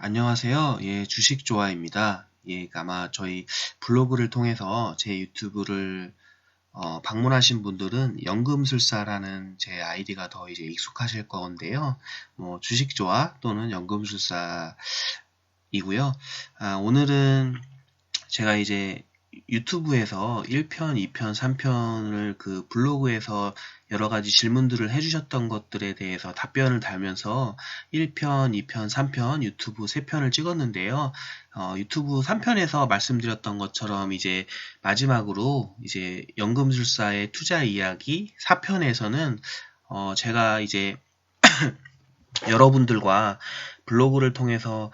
안녕하세요. 예, 주식조아입니다. 예, 아마 저희 블로그를 통해서 제 유튜브를 방문하신 분들은 연금술사라는 제 아이디가 더 이제 익숙하실 건데요. 뭐 주식조아 또는 연금술사이고요. 오늘은 제가 이제 유튜브에서 1편, 2편, 3편을 그 블로그에서 여러 가지 질문들을 해주셨던 것들에 대해서 답변을 달면서 1편, 2편, 3편, 유튜브 3편을 찍었는데요. 유튜브 3편에서 말씀드렸던 것처럼 이제 마지막으로 이제 연금술사의 투자 이야기 4편에서는 제가 이제 여러분들과 블로그를 통해서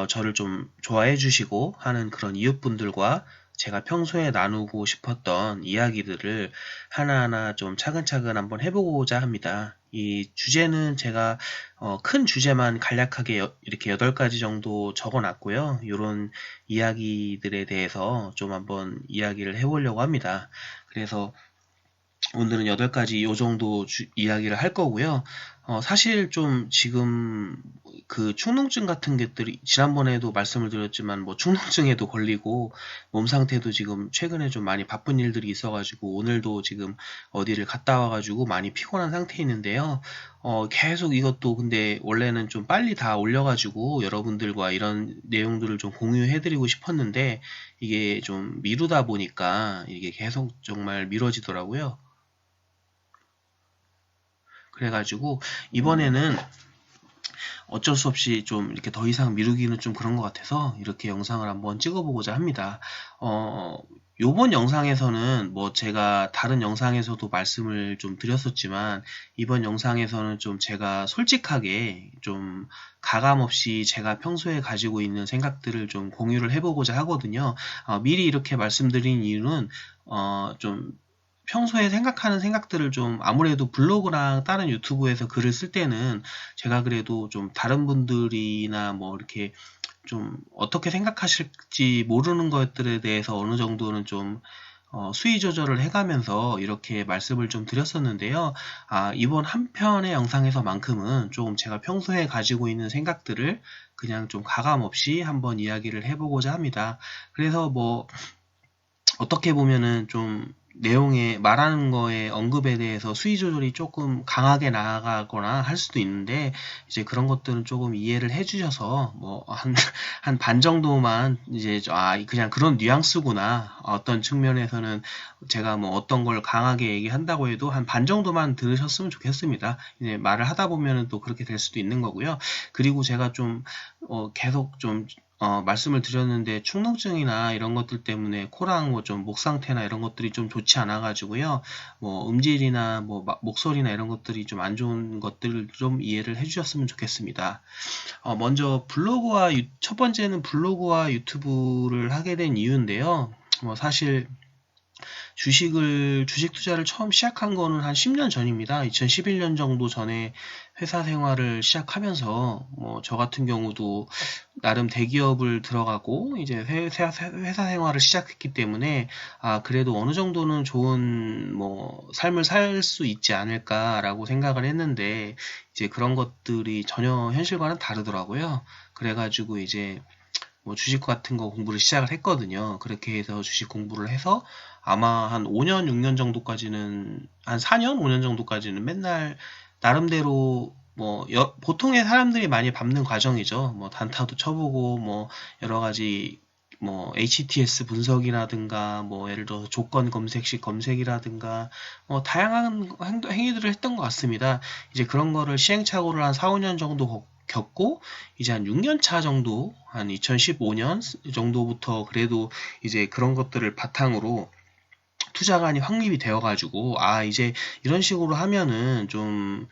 저를 좀 좋아해 주시고 하는 그런 이웃분들과 제가 평소에 나누고 싶었던 이야기들을 하나하나 좀 차근차근 한번 해보고자 합니다. 이 주제는 제가 큰 주제만 간략하게 이렇게 8가지 정도 적어놨고요. 이런 이야기들에 대해서 좀 한번 이야기를 해보려고 합니다. 그래서 오늘은 8가지 요 정도 이야기를 할 거고요. 사실 좀 지금 그 축농증 같은 것들이 지난번에도 말씀을 드렸지만 뭐 축농증에도 걸리고 몸 상태도 지금 최근에 좀 많이 바쁜 일들이 있어가지고 오늘도 지금 어디를 갔다 와가지고 많이 피곤한 상태에 있는데요. 계속 이것도 근데 원래는 좀 빨리 다 올려가지고 여러분들과 이런 내용들을 좀 공유해드리고 싶었는데 이게 좀 미루다 보니까 이게 계속 정말 미뤄지더라고요. 그래가지고 이번에는 어쩔 수 없이 좀 이렇게 더 이상 미루기는 좀 그런 것 같아서 이렇게 영상을 한번 찍어보고자 합니다. 요번 영상에서는 뭐 제가 다른 영상에서도 말씀을 좀 드렸었지만 이번 영상에서는 좀 제가 솔직하게 좀 가감 없이 제가 평소에 가지고 있는 생각들을 좀 공유를 해보고자 하거든요. 미리 이렇게 말씀드린 이유는 좀 평소에 생각하는 생각들을 좀 아무래도 블로그랑 다른 유튜브에서 글을 쓸 때는 제가 그래도 좀 다른 분들이나 뭐 이렇게 좀 어떻게 생각하실지 모르는 것들에 대해서 어느 정도는 좀 수위 조절을 해가면서 이렇게 말씀을 좀 드렸었는데요. 이번 한 편의 영상에서만큼은 좀 제가 평소에 가지고 있는 생각들을 그냥 좀 가감 없이 한번 이야기를 해보고자 합니다. 그래서 뭐 어떻게 보면은 좀 내용에 말하는 거에 언급에 대해서 수위 조절이 조금 강하게 나아가거나 할 수도 있는데 이제 그런 것들은 조금 이해를 해주셔서 뭐 한 반 정도만 이제 그냥 그런 뉘앙스구나 어떤 측면에서는 제가 뭐 어떤 걸 강하게 얘기한다고 해도 한 반 정도만 들으셨으면 좋겠습니다. 이제 말을 하다 보면은 또 그렇게 될 수도 있는 거고요. 그리고 제가 좀 계속 좀 말씀을 드렸는데 축농증이나 이런 것들 때문에 코랑 뭐 좀 목 상태나 이런 것들이 좀 좋지 않아 가지고요. 뭐 음질이나 뭐 목소리나 이런 것들이 좀 안 좋은 것들을 좀 이해를 해 주셨으면 좋겠습니다. 먼저 첫 번째는 블로그와 유튜브를 하게 된 이유인데요. 뭐 사실 주식 투자를 처음 시작한 거는 한 10년 전입니다. 2011년 정도 전에 회사 생활을 시작하면서 뭐 저 같은 경우도 나름 대기업을 들어가고 이제 회사 생활을 시작했기 때문에 그래도 어느 정도는 좋은 뭐 삶을 살 수 있지 않을까라고 생각을 했는데 이제 그런 것들이 전혀 현실과는 다르더라고요. 그래가지고 이제 뭐 주식 같은 거 공부를 시작을 했거든요. 그렇게 해서 주식 공부를 해서 아마 한 5년, 6년 정도까지는, 한 4년, 5년 정도까지는 맨날 나름대로 뭐 보통의 사람들이 많이 밟는 과정이죠. 뭐 단타도 쳐보고 뭐 여러 가지 뭐 HTS 분석이라든가 뭐 예를 들어서 조건 검색식 검색이라든가 뭐 다양한 행위들을 했던 것 같습니다. 이제 그런 거를 시행착오를 한 4, 5년 정도 겪고 이제 한 6년 차 정도 한 2015년 정도부터 그래도 이제 그런 것들을 바탕으로 투자관이 확립이 되어 가지고 이제 이런 식으로 하면은 좀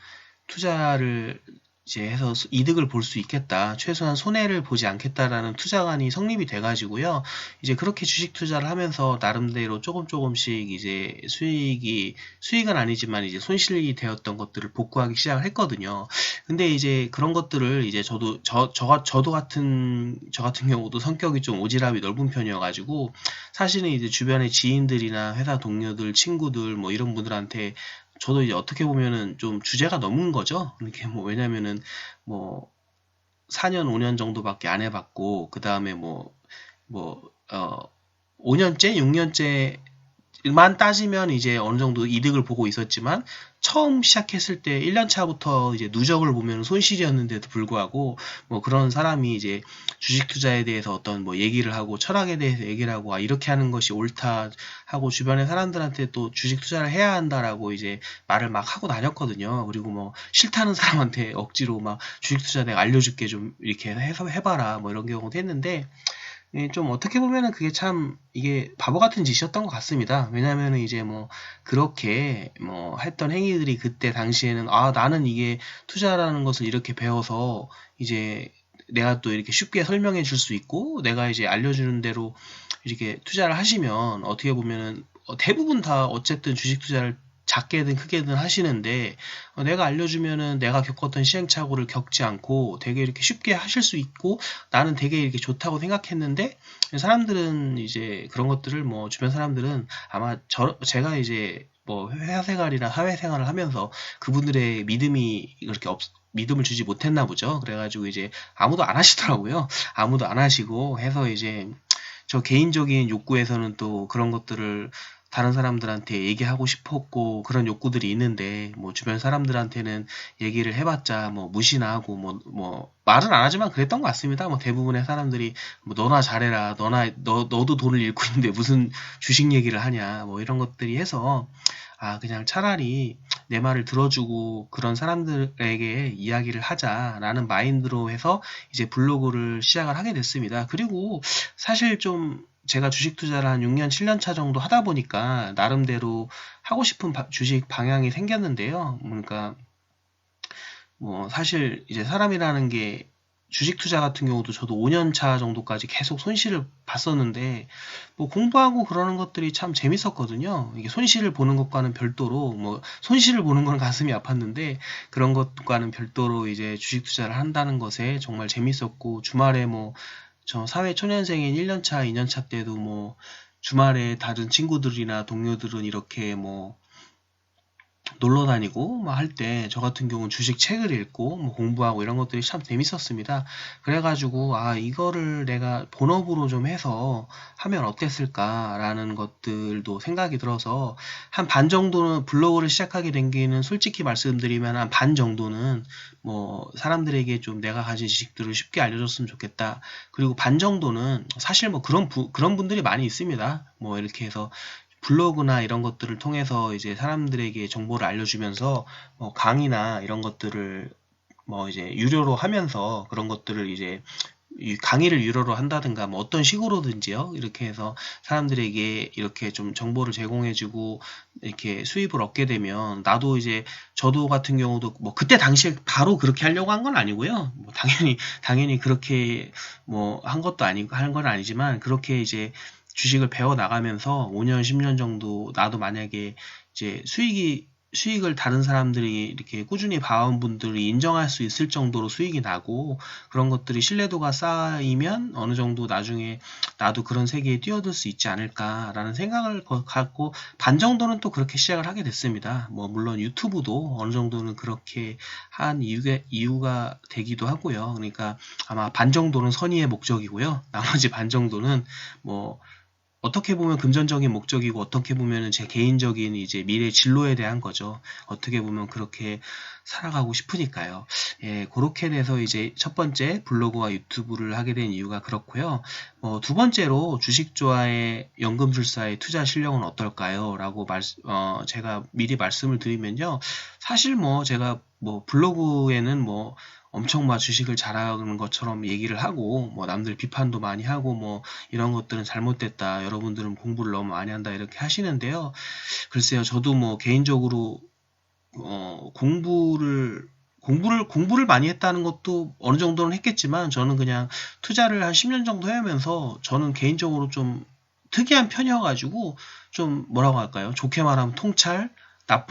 투자를 이제 해서 이득을 볼 수 있겠다. 최소한 손해를 보지 않겠다라는 투자관이 성립이 돼 가지고요. 이제 그렇게 주식 투자를 하면서 나름대로 조금씩 이제 수익은 아니지만 이제 손실이 되었던 것들을 복구하기 시작을 했거든요. 근데 이제 그런 것들을 이제 저 같은 경우도 성격이 좀 오지랖이 넓은 편이어 가지고 사실은 이제 주변의 지인들이나 회사 동료들, 친구들 뭐 이런 분들한테 저도 이제 어떻게 보면은 좀 주제가 넘은 거죠. 이렇게 뭐 왜냐면은 뭐 4년, 5년 정도밖에 안 해봤고, 그 다음에 뭐, 5년째, 6년째만 따지면 이제 어느 정도 이득을 보고 있었지만, 처음 시작했을 때 1년 차부터 이제 누적을 보면 손실이었는데도 불구하고, 뭐 그런 사람이 이제 주식 투자에 대해서 어떤 뭐 얘기를 하고, 철학에 대해서 얘기를 하고, 아, 이렇게 하는 것이 옳다 하고, 주변의 사람들한테 또 주식 투자를 해야 한다라고 이제 말을 막 하고 다녔거든요. 그리고 뭐 싫다는 사람한테 억지로 막 주식 투자 내가 알려줄게 좀 이렇게 해서 해봐라 뭐 이런 경우도 했는데, 예, 좀 어떻게 보면은 그게 참 이게 바보 같은 짓이었던 것 같습니다. 왜냐면은 이제 뭐 그렇게 뭐 했던 행위들이 그때 당시에는 아, 나는 이게 투자라는 것을 이렇게 배워서 이제 내가 또 이렇게 쉽게 설명해 줄 수 있고, 내가 이제 알려주는 대로 이렇게 투자를 하시면 어떻게 보면은 대부분 다 어쨌든 주식 투자를 작게든 크게든 하시는데, 내가 알려주면은 내가 겪었던 시행착오를 겪지 않고 되게 이렇게 쉽게 하실 수 있고, 나는 되게 이렇게 좋다고 생각했는데, 사람들은 이제 그런 것들을 뭐 주변 사람들은 아마 제가 이제 뭐 회사 생활이나 사회 생활을 하면서 그분들의 믿음이 그렇게 믿음을 주지 못했나 보죠. 그래가지고 이제 아무도 안 하시더라고요. 아무도 안 하시고 해서 이제 저 개인적인 욕구에서는 또 그런 것들을 다른 사람들한테 얘기하고 싶었고, 그런 욕구들이 있는데 뭐 주변 사람들한테는 얘기를 해봤자 뭐 무시나 하고 뭐 말은 안 하지만 그랬던 것 같습니다. 뭐 대부분의 사람들이 뭐 너나 잘해라, 너도 돈을 잃고 있는데 무슨 주식 얘기를 하냐 뭐 이런 것들이 해서, 아, 그냥 차라리 내 말을 들어주고 그런 사람들에게 이야기를 하자라는 마인드로 해서 이제 블로그를 시작을 하게 됐습니다. 그리고 사실 좀 제가 주식 투자를 한 6년, 7년 차 정도 하다 보니까 나름대로 하고 싶은 주식 방향이 생겼는데요. 그러니까 뭐 사실 이제 사람이라는 게 주식 투자 같은 경우도 저도 5년 차 정도까지 계속 손실을 봤었는데, 뭐 공부하고 그러는 것들이 참 재밌었거든요. 이게 손실을 보는 것과는 별도로, 뭐 손실을 보는 건 가슴이 아팠는데 그런 것과는 별도로 이제 주식 투자를 한다는 것에 정말 재밌었고, 주말에 뭐 저 사회 초년생인 1년 차, 2년 차 때도 뭐 주말에 다른 친구들이나 동료들은 이렇게 뭐 놀러 다니고 막 할 때 저 같은 경우는 주식 책을 읽고 뭐 공부하고 이런 것들이 참 재밌었습니다. 그래가지고 아, 이거를 내가 본업으로 좀 해서 하면 어땠을까라는 것들도 생각이 들어서 한 반 정도는 블로그를 시작하게 된 게는 솔직히 말씀드리면 한 반 정도는 뭐 사람들에게 좀 내가 가진 지식들을 쉽게 알려줬으면 좋겠다. 그리고 반 정도는 사실 뭐 그런 분들이 많이 있습니다. 뭐 이렇게 해서 블로그나 이런 것들을 통해서 이제 사람들에게 정보를 알려주면서 뭐 강의나 이런 것들을 뭐 이제 유료로 하면서 그런 것들을 이제 이 강의를 유료로 한다든가 뭐 어떤 식으로든지요. 이렇게 해서 사람들에게 이렇게 좀 정보를 제공해주고 이렇게 수입을 얻게 되면, 나도 이제 저도 같은 경우도 뭐 그때 당시에 바로 그렇게 하려고 한 건 아니고요. 뭐 당연히 그렇게 뭐 한 것도 아니고 한 건 아니지만, 그렇게 이제 주식을 배워 나가면서 5년, 10년 정도 나도 만약에 이제 수익을 다른 사람들이 이렇게 꾸준히 봐온 분들이 인정할 수 있을 정도로 수익이 나고, 그런 것들이 신뢰도가 쌓이면 어느 정도 나중에 나도 그런 세계에 뛰어들 수 있지 않을까라는 생각을 갖고 반 정도는 또 그렇게 시작을 하게 됐습니다. 뭐 물론 유튜브도 어느 정도는 그렇게 한 이유가 되기도 하고요. 그러니까 아마 반 정도는 선의의 목적이고요. 나머지 반 정도는 뭐 어떻게 보면 금전적인 목적이고, 어떻게 보면은 제 개인적인 이제 미래 진로에 대한 거죠. 어떻게 보면 그렇게 살아가고 싶으니까요. 예, 그렇게 돼서 이제 첫 번째 블로그와 유튜브를 하게 된 이유가 그렇고요. 두 번째로 주식 좋아의 연금술사의 투자 실력은 어떨까요? 라고 제가 미리 말씀을 드리면요. 사실 뭐 제가 뭐 블로그에는 뭐 엄청 막 주식을 잘하는 것처럼 얘기를 하고, 뭐 남들 비판도 많이 하고, 뭐 이런 것들은 잘못됐다, 여러분들은 공부를 너무 많이 한다 이렇게 하시는데요. 글쎄요, 저도 뭐 개인적으로 공부를 많이 했다는 것도 어느 정도는 했겠지만, 저는 그냥 투자를 한 10년 정도 해오면서 저는 개인적으로 좀 특이한 편이어가지고, 좀 뭐라고 할까요? 좋게 말하면 통찰,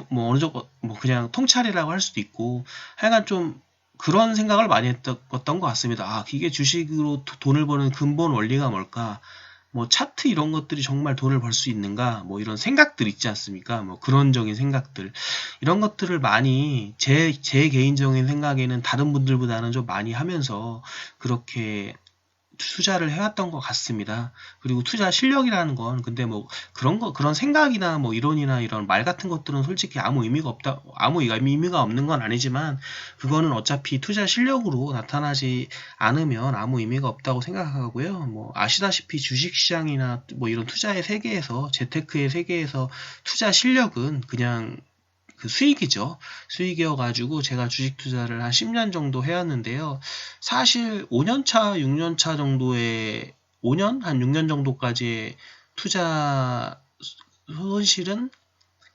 뭐 어느 정도 뭐 그냥 통찰이라고 할 수도 있고, 하여간 좀 그런 생각을 많이 했던 것 같습니다. 아, 이게 주식으로 돈을 버는 근본 원리가 뭘까? 뭐 차트 이런 것들이 정말 돈을 벌 수 있는가 뭐 이런 생각들 있지 않습니까? 뭐 그런적인 생각들 이런 것들을 많이 제 개인적인 생각에는 다른 분들보다는 좀 많이 하면서 그렇게 투자를 해왔던 것 같습니다. 그리고 투자 실력이라는 건 근데 뭐 그런 생각이나 뭐 이론이나 이런 말 같은 것들은 솔직히 아무 의미가 없는 건 아니지만 그거는 어차피 투자 실력으로 나타나지 않으면 아무 의미가 없다고 생각하고요. 뭐 아시다시피 주식시장이나 뭐 이런 투자의 세계에서 재테크의 세계에서 투자 실력은 그냥 그 수익이죠. 수익이어가지고 제가 주식 투자를 한 10년 정도 해왔는데요. 사실 5년차, 6년차 정도의 5년? 한 6년 정도까지의 투자 손실은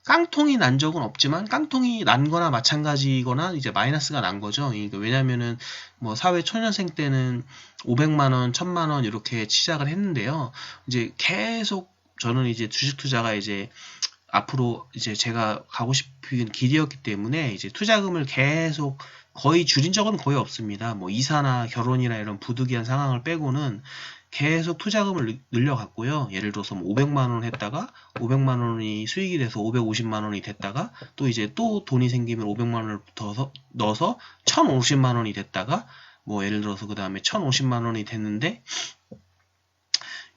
깡통이 난 적은 없지만 깡통이 난 거나 마찬가지거나 이제 마이너스가 난 거죠. 그러니까 왜냐면은 뭐 사회 초년생 때는 500만 원, 1000만 원 이렇게 시작을 했는데요. 이제 계속 저는 이제 주식 투자가 이제 앞으로 이제 제가 가고 싶은 길이었기 때문에 이제 투자금을 계속 거의 줄인 적은 거의 없습니다. 뭐 이사나 결혼이나 이런 부득이한 상황을 빼고는 계속 투자금을 늘려갔고요. 예를 들어서 뭐 500만 원 했다가 500만 원이 수익이 돼서 550만 원이 됐다가 또 이제 또 돈이 생기면 500만 원을 넣어서 1050만 원이 됐다가 뭐 예를 들어서 그 다음에 1050만 원이 됐는데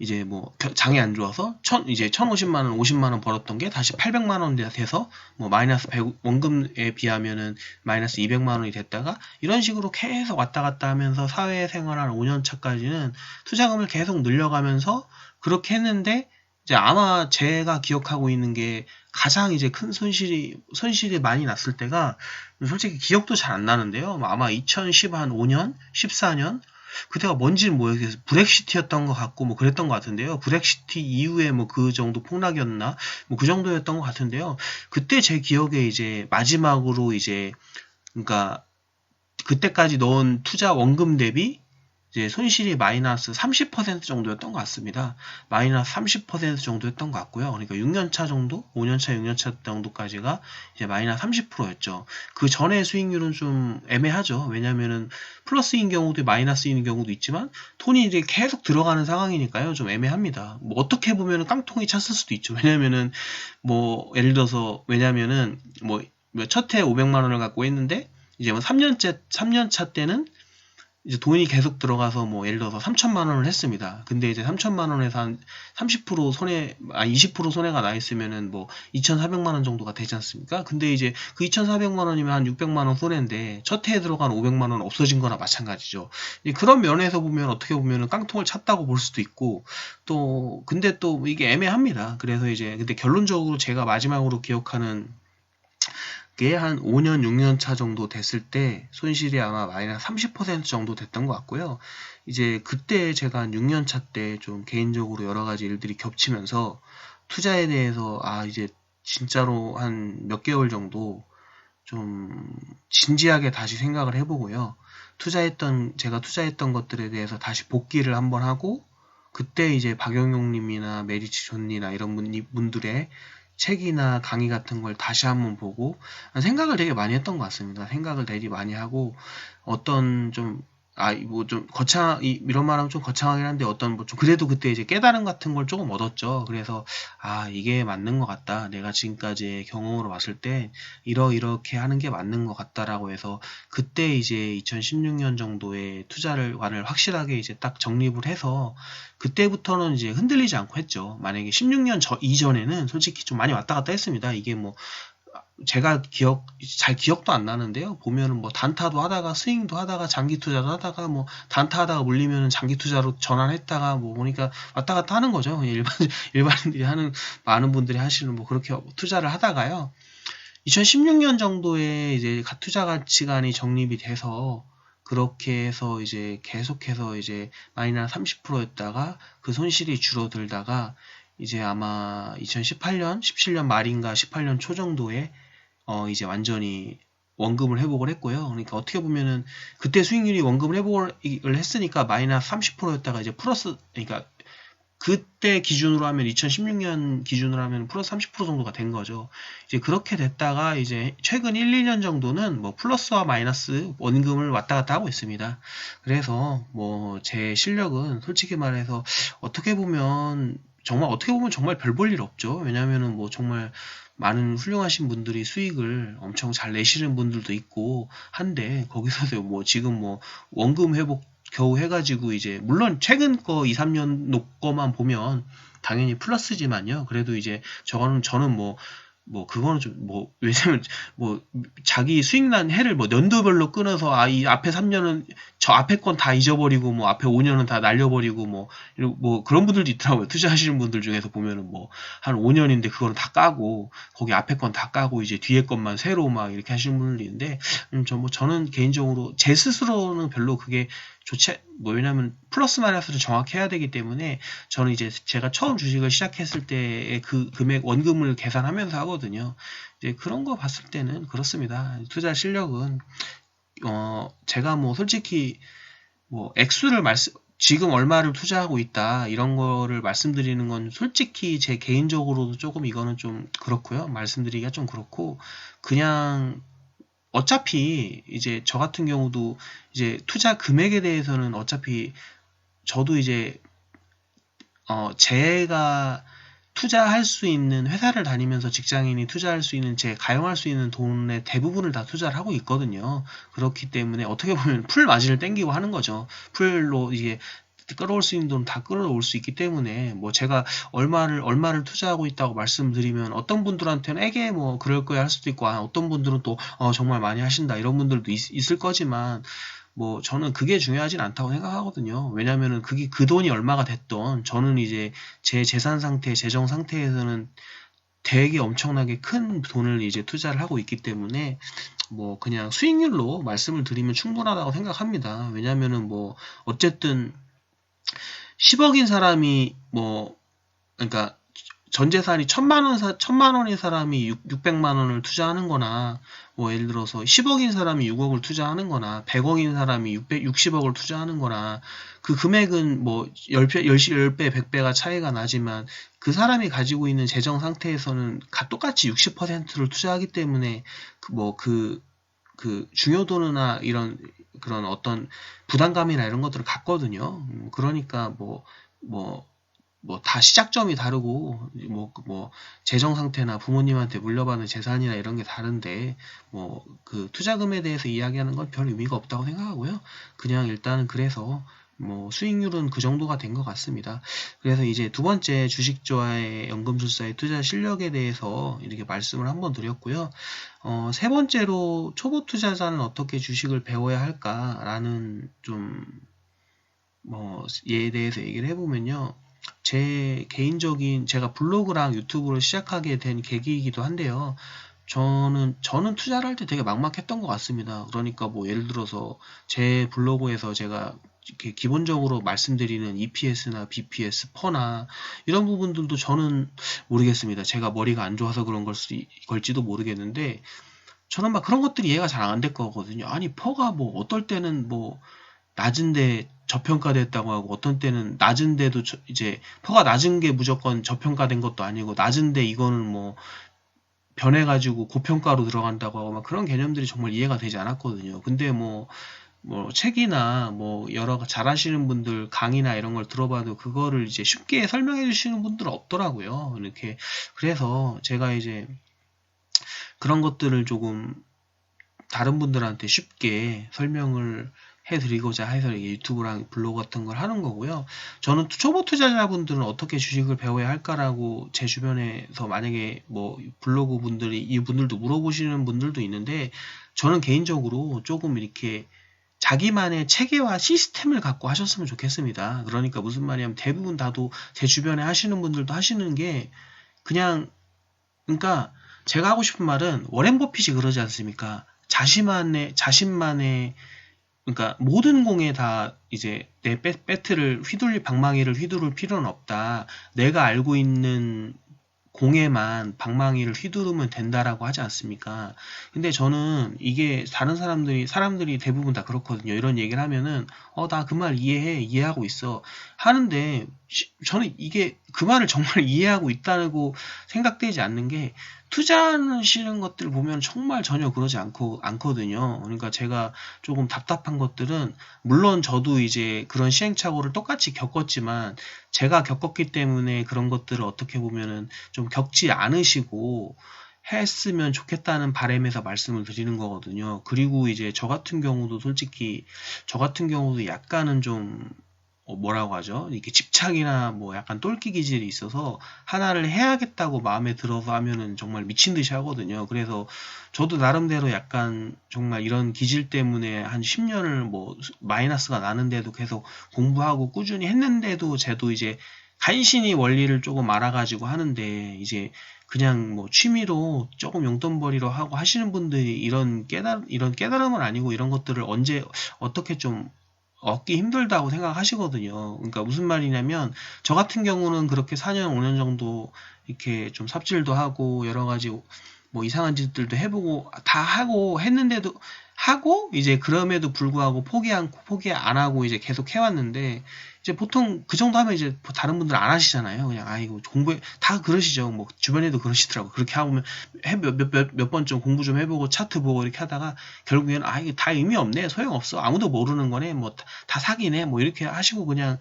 이제 뭐 장이 안 좋아서 이제 1050만 원, 50만 원 벌었던 게 다시 800만 원 돼서 뭐 마이너스 100 원금에 비하면은 마이너스 200만 원이 됐다가 이런 식으로 계속 왔다 갔다 하면서 사회생활 한 5년 차까지는 투자금을 계속 늘려가면서 그렇게 했는데 이제 아마 제가 기억하고 있는 게 가장 이제 큰 손실이 많이 났을 때가 솔직히 기억도 잘 안 나는데요. 아마 2015년, 14년 그때가 뭔지는 모르겠어요. 브렉시트였던 것 같고 뭐 그랬던 것 같은데요. 브렉시트 이후에 뭐 그 정도 폭락이었나 뭐 그 정도였던 것 같은데요. 그때 제 기억에 이제 마지막으로 이제 그러니까 그때까지 넣은 투자 원금 대비 이제 손실이 마이너스 30% 정도였던 것 같습니다. 마이너스 30% 정도였던 것 같고요. 그러니까 6년차 정도, 5년차, 6년차 정도까지가 이제 마이너스 30%였죠. 그 전에 수익률은 좀 애매하죠. 왜냐면은 플러스인 경우도 마이너스인 경우도 있지만 돈이 이제 계속 들어가는 상황이니까요. 좀 애매합니다. 뭐 어떻게 보면은 깡통이 찼을 수도 있죠. 왜냐면은 뭐 예를 들어서 왜냐면은 뭐 첫 해 500만 원을 갖고 있는데 이제 뭐 3년차 때는 이제 돈이 계속 들어가서 뭐 예를 들어서 3천만 원을 했습니다. 근데 이제 3천만 원에서 한 30% 손해, 20% 손해가 나 있으면은 뭐 2,400만 원 정도가 되지 않습니까? 근데 이제 그 2,400만 원이면 한 600만 원 손해인데 첫 해에 들어간 500만 원 없어진 거나 마찬가지죠. 그런 면에서 보면 어떻게 보면은 깡통을 찼다고 볼 수도 있고 또 근데 또 이게 애매합니다. 그래서 이제 근데 결론적으로 제가 마지막으로 기억하는 게 한 5년, 6년 차 정도 됐을 때 손실이 아마 마이너스 30% 정도 됐던 것 같고요. 이제 그때 제가 한 6년 차 때 좀 개인적으로 여러 가지 일들이 겹치면서 투자에 대해서 이제 진짜로 한 몇 개월 정도 좀 진지하게 다시 생각을 해보고요. 제가 투자했던 것들에 대해서 다시 복기를 한번 하고 그때 이제 박영용 님이나 메리츠 존이나 이런 분들의 책이나 강의 같은 걸 다시 한번 보고 생각을 되게 많이 했던 것 같습니다. 생각을 되게 많이 하고 어떤 좀 뭐 좀 이런 말하면 좀 거창하긴 한데 어떤 뭐 좀 그래도 그때 이제 깨달음 같은 걸 조금 얻었죠. 그래서 이게 맞는 것 같다. 내가 지금까지의 경험으로 봤을 때 이렇게 하는 게 맞는 것 같다라고 해서 그때 이제 2016년 정도에 투자를 확실하게 이제 딱 정립을 해서 그때부터는 이제 흔들리지 않고 했죠. 만약에 16년 이전에는 솔직히 좀 많이 왔다 갔다 했습니다. 이게 뭐 제가 잘 기억도 안 나는데요. 보면은 뭐 단타도 하다가 스윙도 하다가 장기 투자도 하다가 뭐 단타 하다가 물리면은 장기 투자로 전환했다가 뭐 보니까 왔다 갔다 하는 거죠. 일반인들이 많은 분들이 하시는 뭐 그렇게 투자를 하다가요. 2016년 정도에 이제 투자 가치관이 정립이 돼서 그렇게 해서 이제 계속해서 이제 마이너스 30%였다가 그 손실이 줄어들다가 이제 아마 2018년, 17년 말인가 18년 초 정도에 이제 완전히 원금을 회복을 했고요. 그러니까 어떻게 보면은 그때 수익률이 원금을 회복을 했으니까 마이너스 30%였다가 이제 플러스, 그러니까 그때 기준으로 하면 2016년 기준으로 하면 플러스 30% 정도가 된 거죠. 이제 그렇게 됐다가 이제 최근 1, 2년 정도는 뭐 플러스와 마이너스 원금을 왔다 갔다 하고 있습니다. 그래서 뭐 제 실력은 솔직히 말해서 어떻게 보면 정말 별 볼 일 없죠. 왜냐면은 뭐 정말 많은 훌륭하신 분들이 수익을 엄청 잘 내시는 분들도 있고 한데 거기서도 뭐 지금 뭐 원금 회복 겨우 해가지고 이제 물론 최근 거 2, 3년 거만 보면 당연히 플러스지만요. 그래도 이제 저는 그거는 좀 왜냐면 자기 수익 난 해를 연도별로 끊어서 이 앞에 3년은 저 앞에 건 다 잊어버리고 앞에 5년은 다 날려버리고 그런 분들도 있더라고요. 투자하시는 분들 중에서 보면은 한 5년인데 그거는 다 까고 거기 앞에 건 다 까고 이제 뒤에 것만 새로 막 이렇게 하시는 분들이 있는데 저는 개인적으로 제 스스로는 별로 그게 왜냐면 플러스 마이너스를 정확히 해야 되기 때문에 저는 이제 제가 처음 주식을 시작했을 때의 그 금액 원금을 계산하면서 하거든요. 이제 그런 거 봤을 때는 그렇습니다. 투자 실력은 제가 솔직히 액수를 지금 얼마를 투자하고 있다 이런 거를 말씀드리는 건 솔직히 제 개인적으로도 조금 이거는 좀 그렇고요. 말씀드리기가 좀 그렇고 그냥 어차피 이제 저 같은 경우도 이제 투자 금액에 대해서는 어차피 저도 이제 제가 투자할 수 있는 회사를 다니면서 직장인이 투자할 수 있는 가용할 수 있는 돈의 대부분을 다 투자를 하고 있거든요. 그렇기 때문에 어떻게 보면 풀 마진을 땡기고 하는 거죠. 풀로 이게 끌어올 수 있는 돈 다 끌어올 수 있기 때문에 제가 얼마를 투자하고 있다고 말씀드리면 어떤 분들한테는 에게 그럴 거야 할 수도 있고 어떤 분들은 또 정말 많이 하신다 이런 분들도 있을 거지만 저는 그게 중요하진 않다고 생각하거든요. 왜냐면은 그 돈이 얼마가 됐던 저는 이제 제 재산 상태, 재정 상태에서는 되게 엄청나게 큰 돈을 이제 투자를 하고 있기 때문에 그냥 수익률로 말씀을 드리면 충분하다고 생각합니다. 왜냐면은 어쨌든 10억인 사람이 그러니까 전 재산이 1000만 원인 사람이 600만 원을 투자하는 거나 예를 들어서 10억인 사람이 6억을 투자하는 거나 100억인 사람이 60억을 투자하는 거나 그 금액은 10배, 100배가 차이가 나지만 그 사람이 가지고 있는 재정 상태에서는 똑같이 60%를 투자하기 때문에 그 중요도나 이런 그런 어떤 부담감이나 이런 것들을 갖거든요. 그러니까 다 시작점이 다르고 재정 상태나 부모님한테 물려받은 재산이나 이런 게 다른데 그 투자금에 대해서 이야기하는 건 별 의미가 없다고 생각하고요. 그냥 일단은 그래서 수익률은 그 정도가 된 것 같습니다. 그래서 이제 두 번째 주식조화의 연금술사의 투자 실력에 대해서 이렇게 말씀을 한번 드렸고요. 세 번째로 초보 투자자는 어떻게 주식을 배워야 할까라는 예에 대해서 얘기를 해보면요. 제 개인적인 제가 블로그랑 유튜브를 시작하게 된 계기이기도 한데요. 저는 투자를 할 때 되게 막막했던 것 같습니다. 그러니까 예를 들어서 제 블로그에서 제가 이렇게 기본적으로 말씀드리는 EPS나 BPS, 퍼나 이런 부분들도 저는 모르겠습니다. 제가 머리가 안 좋아서 그런 걸지도 모르겠는데 저는 막 그런 것들이 이해가 잘 안 될 거거든요. 아니 퍼가 어떨 때는 낮은데 저평가됐다고 하고 어떤 때는 낮은데도 이제 퍼가 낮은 게 무조건 저평가된 것도 아니고 낮은데 이거는 변해가지고 고평가로 들어간다고 하고 막 그런 개념들이 정말 이해가 되지 않았거든요. 근데 책이나 여러 잘하시는 분들 강의나 이런 걸 들어봐도 그거를 이제 쉽게 설명해 주시는 분들은 없더라고요. 이렇게 그래서 제가 이제 그런 것들을 조금 다른 분들한테 쉽게 설명을 해드리고자 해서 유튜브랑 블로그 같은 걸 하는 거고요. 저는 초보 투자자분들은 어떻게 주식을 배워야 할까라고 제 주변에서 만약에 블로그 분들이 이분들도 물어보시는 분들도 있는데 저는 개인적으로 조금 이렇게 자기만의 체계와 시스템을 갖고 하셨으면 좋겠습니다. 그러니까 무슨 말이냐면 대부분 다도 제 주변에 하시는 분들도 하시는 게 그러니까 제가 하고 싶은 말은 워렌 버핏이 그러지 않습니까? 자신만의 그러니까 모든 공에 다 이제 내 배트를 방망이를 휘두를 필요는 없다. 내가 알고 있는 공에만 방망이를 휘두르면 된다라고 하지 않습니까? 근데 저는 이게 다른 사람들이 대부분 다 그렇거든요. 이런 얘기를 하면은 나 그 말 이해하고 있어 하는데 저는 이게 그 말을 정말 이해하고 있다고 생각되지 않는 게 투자하시는 것들 보면 정말 전혀 그러지 않거든요. 그러니까 제가 조금 답답한 것들은 물론 저도 이제 그런 시행착오를 똑같이 겪었지만 제가 겪었기 때문에 그런 것들을 어떻게 보면은 좀 겪지 않으시고 했으면 좋겠다는 바람에서 말씀을 드리는 거거든요. 그리고 이제 저 같은 경우도 솔직히 저 같은 경우도 약간은 좀 뭐라고 하죠? 이렇게 집착이나 뭐 약간 똘끼 기질이 있어서 하나를 해야겠다고 마음에 들어서 하면은 정말 미친 듯이 하거든요. 그래서 저도 나름대로 약간 정말 이런 기질 때문에 한 10년을 뭐 마이너스가 나는데도 계속 공부하고 꾸준히 했는데도 저도 이제 간신히 원리를 조금 알아가지고 하는데 이제 그냥 뭐 취미로 조금 용돈벌이로 하고 하시는 분들이 이런 깨달음은 아니고 이런 것들을 언제 어떻게 좀 얻기 힘들다고 생각하시거든요. 그러니까 무슨 말이냐면 저 같은 경우는 그렇게 4년, 5년 정도 이렇게 좀 삽질도 하고 여러 가지 뭐 이상한 짓들도 해보고 다 하고 했는데도 하고 이제 그럼에도 불구하고 포기 안 하고 이제 계속 해왔는데 이제 보통 그 정도 하면 이제 다른 분들 안 하시잖아요. 그냥 아이고 공부해 다 그러시죠. 뭐 주변에도 그러시더라고. 그렇게 하면 몇 번 좀 공부 좀 해보고 차트 보고 이렇게 하다가 결국에는 아 이게 다 의미 없네, 소용 없어, 아무도 모르는 거네, 뭐 다 사기네, 뭐 이렇게 하시고 그냥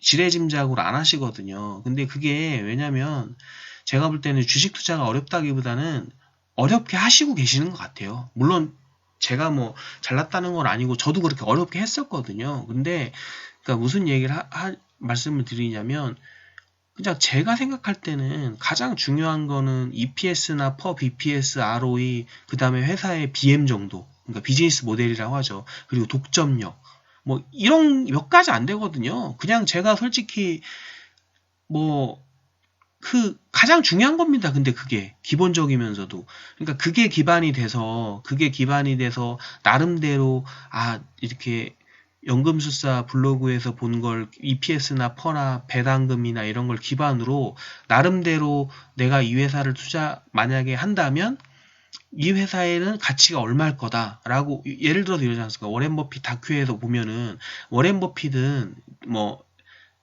지레짐작으로 안 하시거든요. 근데 그게 왜냐면 제가 볼 때는 주식 투자가 어렵다기보다는 어렵게 하시고 계시는 것 같아요. 물론 제가 뭐 잘났다는 건 아니고 저도 그렇게 어렵게 했었거든요. 근데 그러니까 무슨 얘기를 말씀을 드리냐면 그냥 제가 생각할 때는 가장 중요한 거는 EPS나 per BPS, ROE, 그 다음에 회사의 BM 정도, 그러니까 비즈니스 모델이라고 하죠. 그리고 독점력, 뭐 이런 몇 가지 안 되거든요. 그냥 제가 솔직히 뭐 그 가장 중요한 겁니다. 근데 그게 기본적이면서도 그러니까 그게 기반이 돼서 나름대로 아 이렇게 연금술사 블로그에서 본 걸 EPS나 퍼나 배당금이나 이런 걸 기반으로 나름대로 내가 이 회사를 만약에 한다면 이 회사에는 가치가 얼마일 거다라고 예를 들어서 이러지 않습니까? 워렌 버핏 다큐에서 보면은 워렌 버핏은 뭐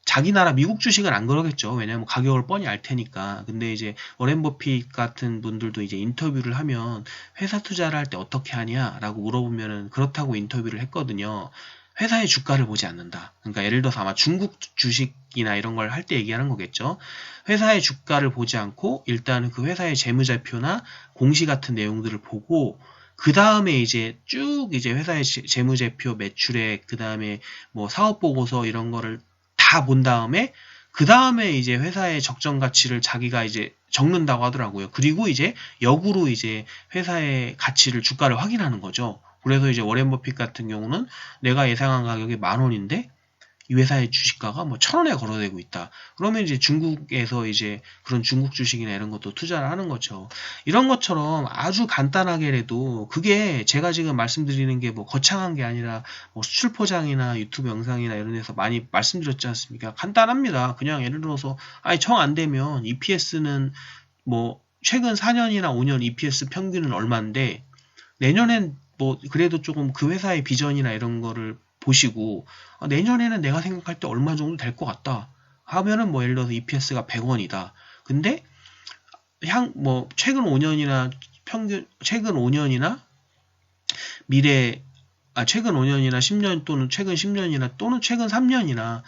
자기 나라 미국 주식은 안 그러겠죠. 왜냐하면 가격을 뻔히 알 테니까. 근데 이제 워렌 버핏 같은 분들도 이제 인터뷰를 하면 회사 투자를 할 때 어떻게 하냐라고 물어보면은 그렇다고 인터뷰를 했거든요. 회사의 주가를 보지 않는다. 그러니까 예를 들어서 아마 중국 주식이나 이런 걸 할 때 얘기하는 거겠죠. 회사의 주가를 보지 않고 일단은 그 회사의 재무제표나 공시 같은 내용들을 보고 그 다음에 이제 쭉 이제 회사의 재무제표, 매출액, 그 다음에 뭐 사업보고서 이런 거를 다 본 다음에 그 다음에 이제 회사의 적정 가치를 자기가 이제 적는다고 하더라고요. 그리고 이제 역으로 이제 회사의 가치를 주가를 확인하는 거죠. 그래서 이제 워렌 버핏 같은 경우는 내가 예상한 가격이 10,000원인데 이 회사의 주식가가 뭐 1,000원에 거래되고 있다. 그러면 이제 중국에서 이제 그런 중국 주식이나 이런 것도 투자를 하는 거죠. 이런 것처럼 아주 간단하게라도 그게 제가 지금 말씀드리는 게 뭐 거창한 게 아니라 뭐 수출 포장이나 유튜브 영상이나 이런 데서 많이 말씀드렸지 않습니까? 간단합니다. 그냥 예를 들어서 아니 정 안 되면 EPS는 뭐 최근 4년이나 5년 EPS 평균은 얼마인데 내년엔 뭐 그래도 조금 그 회사의 비전이나 이런 거를 보시고 내년에는 내가 생각할 때 얼마 정도 될 것 같다 하면은 뭐 예를 들어서 EPS가 100원이다. 근데 뭐 최근 5년이나 미래 최근 5년이나 10년 또는 최근 10년이나 또는 최근 3년이나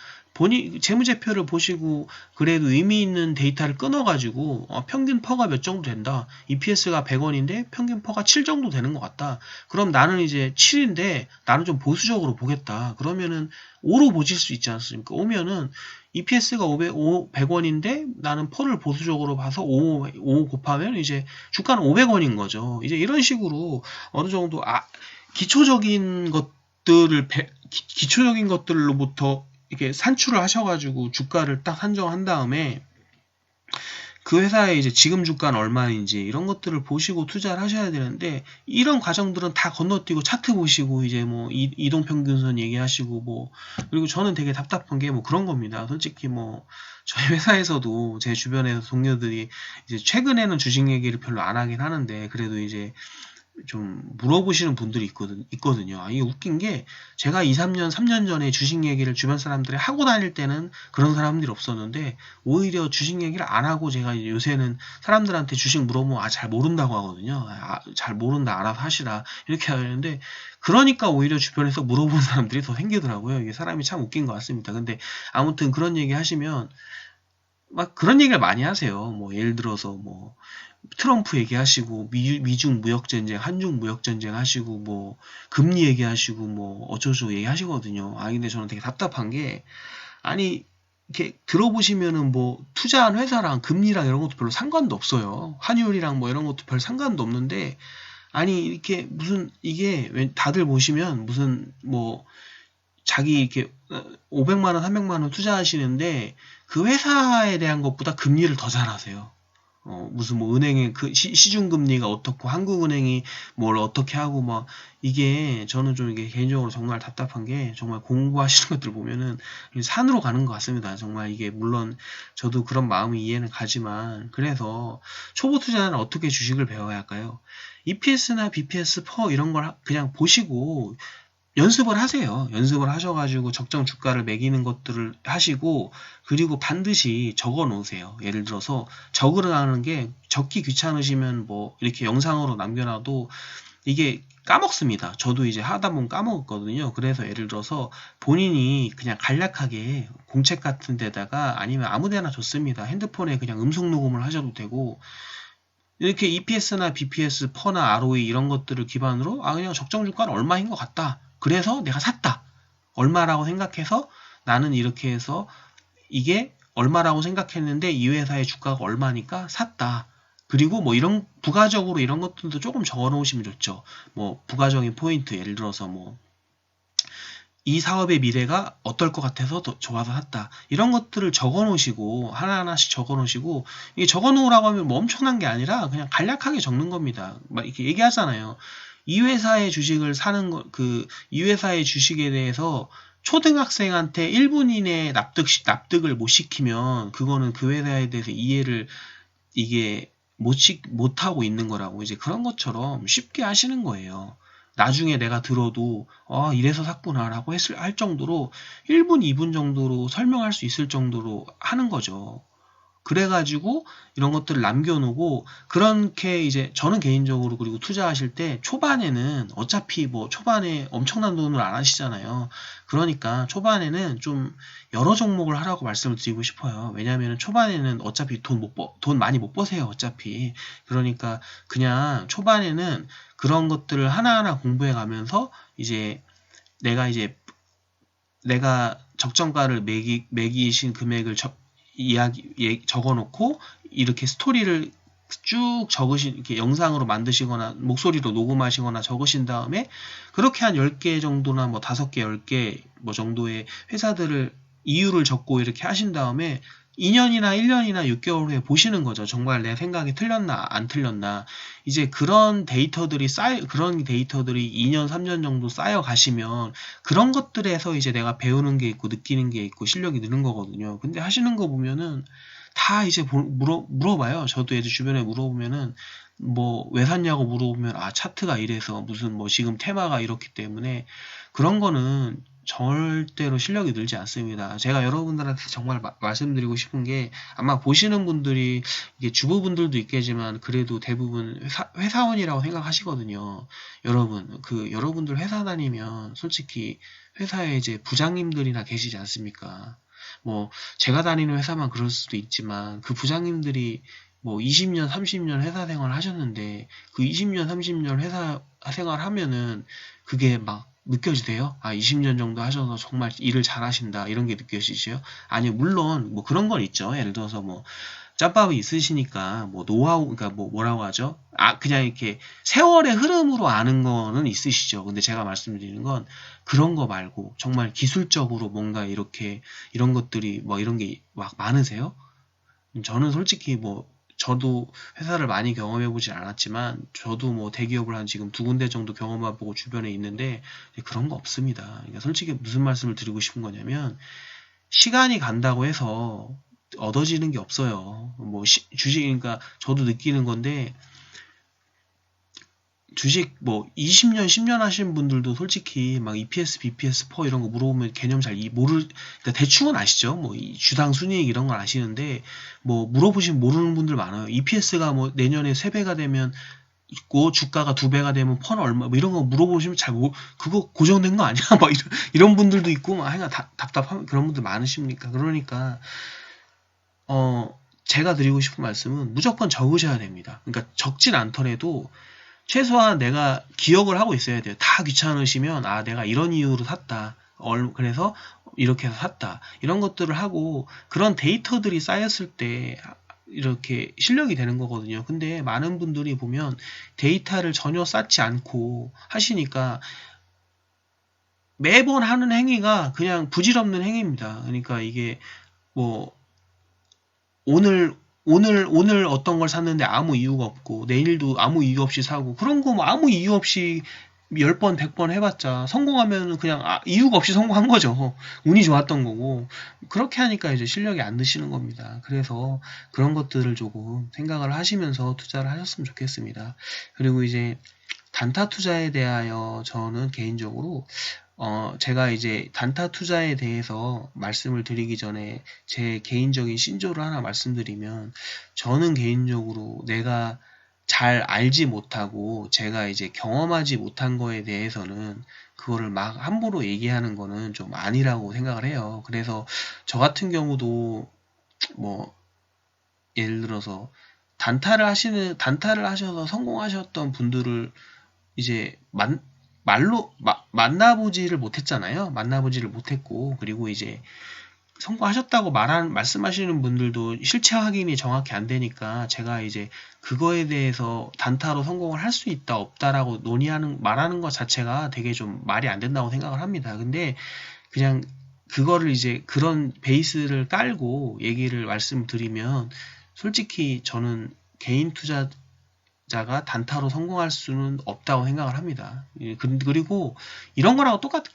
재무제표를 보시고 그래도 의미 있는 데이터를 끊어가지고 평균 퍼가 몇 정도 된다. EPS가 100원인데 평균 퍼가 7 정도 되는 것 같다. 그럼 나는 이제 7인데 나는 좀 보수적으로 보겠다. 그러면은 5로 보실 수 있지 않습니까? 오면은 EPS가 100원인데 나는 퍼를 보수적으로 봐서 5 곱하면 이제 주가는 500원인 거죠. 이제 이런 식으로 어느 정도 기초적인 것들로부터 이렇게 산출을 하셔가지고 주가를 딱 산정한 다음에 그 회사의 이제 지금 주가는 얼마인지 이런 것들을 보시고 투자를 하셔야 되는데 이런 과정들은 다 건너뛰고 차트 보시고 이제 뭐 이동평균선 얘기하시고 뭐 그리고 저는 되게 답답한 게 뭐 그런 겁니다. 솔직히 뭐 저희 회사에서도 제 주변에서 동료들이 이제 최근에는 주식 얘기를 별로 안 하긴 하는데 그래도 이제 좀 물어보시는 분들이 있거든요. 아, 이게 웃긴 게 제가 2, 3년 전에 주식 얘기를 주변 사람들이 하고 다닐 때는 그런 사람들이 없었는데 오히려 주식 얘기를 안 하고 제가 이제 요새는 사람들한테 주식 물어보면 잘 모른다고 하거든요. 잘 모른다 알아서 하시라 이렇게 하는데 그러니까 오히려 주변에서 물어보는 사람들이 더 생기더라고요. 이게 사람이 참 웃긴 것 같습니다. 근데 아무튼 그런 얘기 하시면 막 그런 얘기를 많이 하세요. 뭐 예를 들어서 뭐 트럼프 얘기하시고 미중 무역 전쟁, 한중 무역 전쟁 하시고 뭐 금리 얘기하시고 뭐 어쩌고 얘기하시거든요. 아 근데 저는 되게 답답한 게 아니 이렇게 들어보시면은 뭐 투자한 회사랑 금리랑 이런 것도 별로 상관도 없어요. 환율이랑 뭐 이런 것도 별 상관도 없는데 아니 이렇게 무슨 이게 다들 보시면 무슨 뭐 자기 이렇게 500만 원, 300만 원 투자하시는데 그 회사에 대한 것보다 금리를 더 잘 아세요. 무슨 뭐 은행의 그 시중금리가 어떻고 한국은행이 뭘 어떻게 하고 막 이게 저는 좀 이게 개인적으로 정말 답답한 게 정말 공부하시는 것들 보면은 산으로 가는 것 같습니다. 정말 이게 물론 저도 그런 마음이 이해는 가지만 그래서 초보 투자는 어떻게 주식을 배워야 할까요? EPS나 BPS, 퍼 이런 걸 그냥 보시고 연습을 하세요. 연습을 하셔가지고 적정 주가를 매기는 것들을 하시고 그리고 반드시 적어 놓으세요. 예를 들어서 적으라는 게 적기 귀찮으시면 뭐 이렇게 영상으로 남겨놔도 이게 까먹습니다. 저도 이제 하다 보면 까먹었거든요. 그래서 예를 들어서 본인이 그냥 간략하게 공책 같은 데다가 아니면 아무 데나 좋습니다. 핸드폰에 그냥 음성 녹음을 하셔도 되고 이렇게 EPS나 BPS, 퍼나 ROE 이런 것들을 기반으로 그냥 적정 주가는 얼마인 것 같다. 그래서 내가 샀다. 얼마라고 생각해서 나는 이렇게 해서 이게 얼마라고 생각했는데 이 회사의 주가가 얼마니까 샀다. 그리고 뭐 이런 부가적으로 이런 것들도 조금 적어 놓으시면 좋죠. 뭐 부가적인 포인트 예를 들어서 뭐 이 사업의 미래가 어떨 것 같아서 더 좋아서 샀다. 이런 것들을 적어 놓으시고, 하나하나씩 적어 놓으시고, 이게 적어 놓으라고 하면 뭐 엄청난 게 아니라 그냥 간략하게 적는 겁니다. 막 이렇게 얘기하잖아요. 이 회사의 주식을 사는 거, 이 회사의 주식에 대해서 초등학생한테 1분 이내에 납득을 못 시키면, 그거는 그 회사에 대해서 이해를 이게 못하고 있는 거라고 이제 그런 것처럼 쉽게 하시는 거예요. 나중에 내가 들어도 이래서 샀구나라고 할 정도로 1분, 2분 정도로 설명할 수 있을 정도로 하는 거죠. 그래가지고 이런 것들을 남겨놓고 그렇게 이제 저는 개인적으로 그리고 투자하실 때 초반에는 어차피 뭐 초반에 엄청난 돈을 안 하시잖아요. 그러니까 초반에는 좀 여러 종목을 하라고 말씀을 드리고 싶어요. 왜냐하면 초반에는 어차피 돈 많이 못 버세요. 어차피. 그러니까 그냥 초반에는 그런 것들을 하나하나 공부해 가면서 이제 내가 이제 내가 적정가를 매기신 금액을 적어놓고 이렇게 스토리를 쭉 이렇게 영상으로 만드시거나 목소리로 녹음하시거나 적으신 다음에 그렇게 한 10개 정도나 뭐 5개, 10개 뭐 정도의 회사들을 이유를 적고 이렇게 하신 다음에 2년이나 1년이나 6개월 후에 보시는 거죠. 정말 내 생각이 틀렸나 안 틀렸나. 이제 그런 데이터들이 2년, 3년 정도 쌓여 가시면 그런 것들에서 이제 내가 배우는 게 있고 느끼는 게 있고 실력이 느는 거거든요. 근데 하시는 거 보면은 다 이제 물어봐요. 저도 애들 주변에 물어보면은 뭐 왜 샀냐고 물어보면 차트가 이래서 무슨 뭐 지금 테마가 이렇기 때문에 그런 거는 절대로 실력이 늘지 않습니다. 제가 여러분들한테 정말 말씀드리고 싶은 게 아마 보시는 분들이 이게 주부분들도 있겠지만 그래도 대부분 회사원이라고 생각하시거든요. 여러분들 회사 다니면 솔직히 회사에 이제 부장님들이나 계시지 않습니까? 뭐 제가 다니는 회사만 그럴 수도 있지만 그 부장님들이 뭐 20년, 30년 회사 생활 하셨는데 그 20년, 30년 회사 생활 하면은 그게 막 느껴지세요? 20년 정도 하셔서 정말 일을 잘 하신다 이런 게 느껴지세요? 아니 물론 뭐 그런 건 있죠. 예를 들어서 뭐 짬밥이 있으시니까 뭐 노하우 그러니까 뭐 뭐라고 하죠? 그냥 이렇게 세월의 흐름으로 아는 거는 있으시죠. 근데 제가 말씀드리는 건 그런 거 말고 정말 기술적으로 뭔가 이렇게 이런 것들이 뭐 이런 게 막 많으세요? 저는 솔직히 뭐 저도 회사를 많이 경험해 보진 않았지만 저도 뭐 대기업을 한 지금 2군데 정도 경험해 보고 주변에 있는데 그런 거 없습니다. 그러니까 솔직히 무슨 말씀을 드리고 싶은 거냐면 시간이 간다고 해서 얻어지는 게 없어요. 뭐 주식 그러니까 저도 느끼는 건데 주식 뭐 20년, 10년 하신 분들도 솔직히 막 EPS, BPS, 퍼 이런 거 물어보면 개념 잘 그러니까 대충은 아시죠? 뭐 주당 순이익 이런 건 아시는데 뭐 물어보시면 모르는 분들 많아요. EPS가 뭐 내년에 3배가 되면 있고 주가가 2배가 되면 퍼는 얼마 뭐 이런 거 물어보시면 그거 고정된 거 아니야? 막 이런 분들도 있고 막 하여간 답답한 그런 분들 많으십니까? 그러니까 제가 드리고 싶은 말씀은 무조건 적으셔야 됩니다. 그러니까 적진 않더라도 최소한 내가 기억을 하고 있어야 돼요. 다 귀찮으시면 내가 이런 이유로 샀다. 그래서 이렇게 해서 샀다. 이런 것들을 하고 그런 데이터들이 쌓였을 때 이렇게 실력이 되는 거거든요. 근데 많은 분들이 보면 데이터를 전혀 쌓지 않고 하시니까 매번 하는 행위가 그냥 부질없는 행위입니다. 그러니까 이게 뭐 오늘 어떤 걸 샀는데 아무 이유가 없고, 내일도 아무 이유 없이 사고, 그런 거 뭐 아무 이유 없이 10번, 100번 해봤자, 성공하면 그냥 이유가 없이 성공한 거죠. 운이 좋았던 거고. 그렇게 하니까 이제 실력이 안 드시는 겁니다. 그래서 그런 것들을 조금 생각을 하시면서 투자를 하셨으면 좋겠습니다. 그리고 이제 단타 투자에 대하여 저는 개인적으로 제가 이제 단타 투자에 대해서 말씀을 드리기 전에 제 개인적인 신조를 하나 말씀드리면, 저는 개인적으로 내가 잘 알지 못하고 제가 이제 경험하지 못한 거에 대해서는 그거를 막 함부로 얘기하는 거는 좀 아니라고 생각을 해요. 그래서 저 같은 경우도 뭐 예를 들어서 단타를 하셔서 성공하셨던 분들을 이제 만나보지를 못했잖아요. 만나보지를 못했고, 그리고 이제 성공하셨다고 말씀하시는 분들도 실체 확인이 정확히 안 되니까 제가 이제 그거에 대해서 단타로 성공을 할 수 있다 없다라고 말하는 것 자체가 되게 좀 말이 안 된다고 생각을 합니다. 근데 그냥 그거를 이제 그런 베이스를 깔고 얘기를 말씀드리면, 솔직히 저는 개인 투자자가 단타로 성공할 수는 없다고 생각을 합니다. 그리고 이런 거라고 똑같다고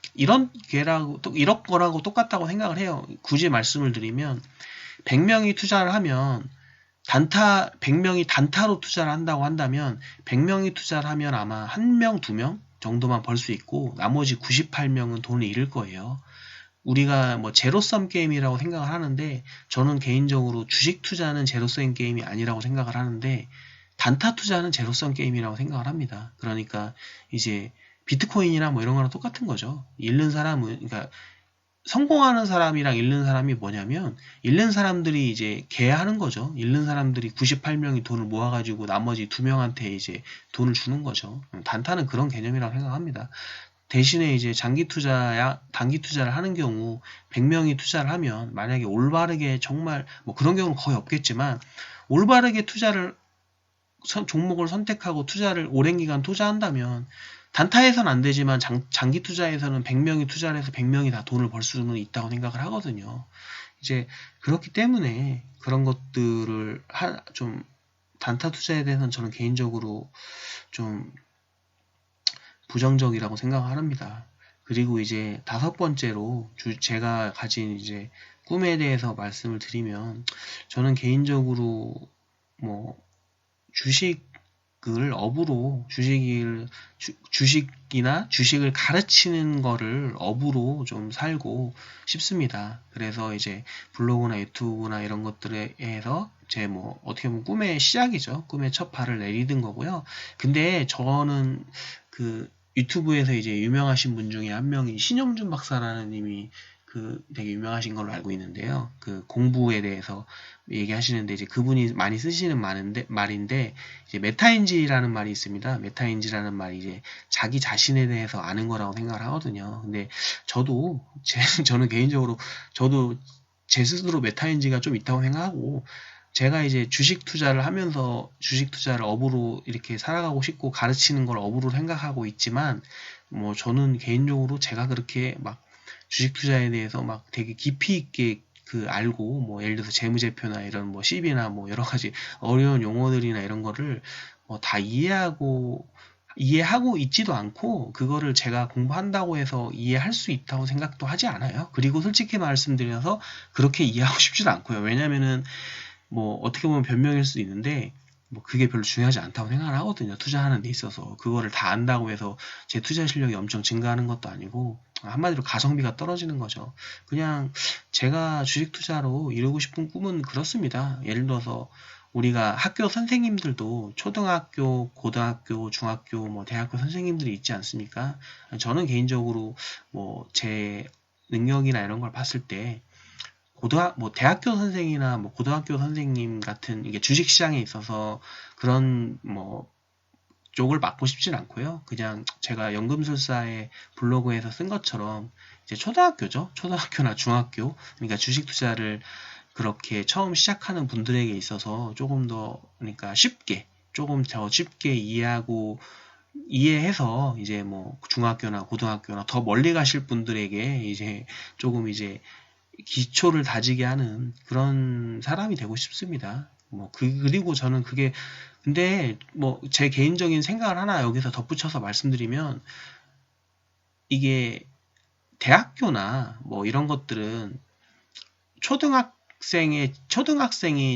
생각을 해요. 굳이 말씀을 드리면 100명이 투자를 하면 100명이 단타로 투자를 한다고 한다면 100명이 투자를 하면 아마 1명, 2명 정도만 벌 수 있고 나머지 98명은 돈을 잃을 거예요. 우리가 뭐 제로섬 게임이라고 생각을 하는데, 저는 개인적으로 주식 투자는 제로섬 게임이 아니라고 생각을 하는데 단타 투자는 제로섬 게임이라고 생각을 합니다. 그러니까 이제 비트코인이나 뭐 이런 거랑 똑같은 거죠. 잃는 사람은, 그러니까 성공하는 사람이랑 잃는 사람이 뭐냐면, 잃는 사람들이 이제 개하는 거죠. 잃는 사람들이 98명이 돈을 모아가지고 나머지 2명한테 이제 돈을 주는 거죠. 단타는 그런 개념이라고 생각합니다. 대신에 이제 단기 투자를 하는 경우 100명이 투자를 하면, 만약에 올바르게 정말 뭐 그런 경우는 거의 없겠지만 올바르게 종목을 선택하고 투자를 오랜 기간 투자한다면, 단타에서는 안 되지만 장기 투자에서는 100명이 투자를 해서 100명이 다 돈을 벌 수는 있다고 생각을 하거든요. 이제 그렇기 때문에 그런 것들을 좀 단타 투자에 대해서는 저는 개인적으로 좀 부정적이라고 생각을 합니다. 그리고 이제 5번째로 제가 가진 이제 꿈에 대해서 말씀을 드리면, 저는 개인적으로 뭐 주식이나 주식을 가르치는 거를 업으로 좀 살고 싶습니다. 그래서 이제 블로그나 유튜브나 이런 것들에서 제 뭐 어떻게 보면 꿈의 시작이죠. 꿈의 첫 발을 내디딘 거고요. 근데 저는 그 유튜브에서 이제 유명하신 분 중에 한 명이 신영준 박사라는 님이 되게 유명하신 걸로 알고 있는데요. 그 공부에 대해서 얘기하시는데, 이제 그분이 많이 쓰시는 말인데, 이제 메타인지라는 말이 있습니다. 메타인지라는 말이 이제 자기 자신에 대해서 아는 거라고 생각을 하거든요. 근데 저는 개인적으로 저도 제 스스로 메타인지가 좀 있다고 생각하고, 제가 이제 주식 투자를 하면서 주식 투자를 업으로 이렇게 살아가고 싶고 가르치는 걸 업으로 생각하고 있지만, 뭐 저는 개인적으로 제가 그렇게 막 주식 투자에 대해서 막 되게 깊이 있게 알고, 뭐 예를 들어서 재무제표나 이런 뭐 CB나 뭐 여러 가지 어려운 용어들이나 이런 거를 뭐 다 이해하고 있지도 않고, 그거를 제가 공부한다고 해서 이해할 수 있다고 생각도 하지 않아요. 그리고 솔직히 말씀드려서 그렇게 이해하고 싶지도 않고요. 왜냐면은 뭐 어떻게 보면 변명일 수 있는데, 뭐 그게 별로 중요하지 않다고 생각을 하거든요. 투자하는 데 있어서. 그거를 다 안다고 해서 제 투자 실력이 엄청 증가하는 것도 아니고, 한마디로 가성비가 떨어지는 거죠. 그냥 제가 주식 투자로 이루고 싶은 꿈은 그렇습니다. 예를 들어서 우리가 학교 선생님들도 초등학교, 고등학교, 중학교, 뭐 대학교 선생님들이 있지 않습니까? 저는 개인적으로 뭐 제 능력이나 이런 걸 봤을 때 뭐 대학교 선생이나 뭐 고등학교 선생님 같은 이게 주식 시장에 있어서 그런 뭐 쪽을 맡고 싶진 않고요. 그냥 제가 연금술사의 블로그에서 쓴 것처럼 이제 초등학교죠. 초등학교나 중학교. 그러니까 주식 투자를 그렇게 처음 시작하는 분들에게 있어서 조금 더 그러니까 조금 더 쉽게 이해해서 이제 뭐 중학교나 고등학교나 더 멀리 가실 분들에게 이제 조금 이제 기초를 다지게 하는 그런 사람이 되고 싶습니다. 그리고 저는 그게, 근데 뭐 제 개인적인 생각을 하나 여기서 덧붙여서 말씀드리면, 이게 대학교나 뭐 이런 것들은 초등학생이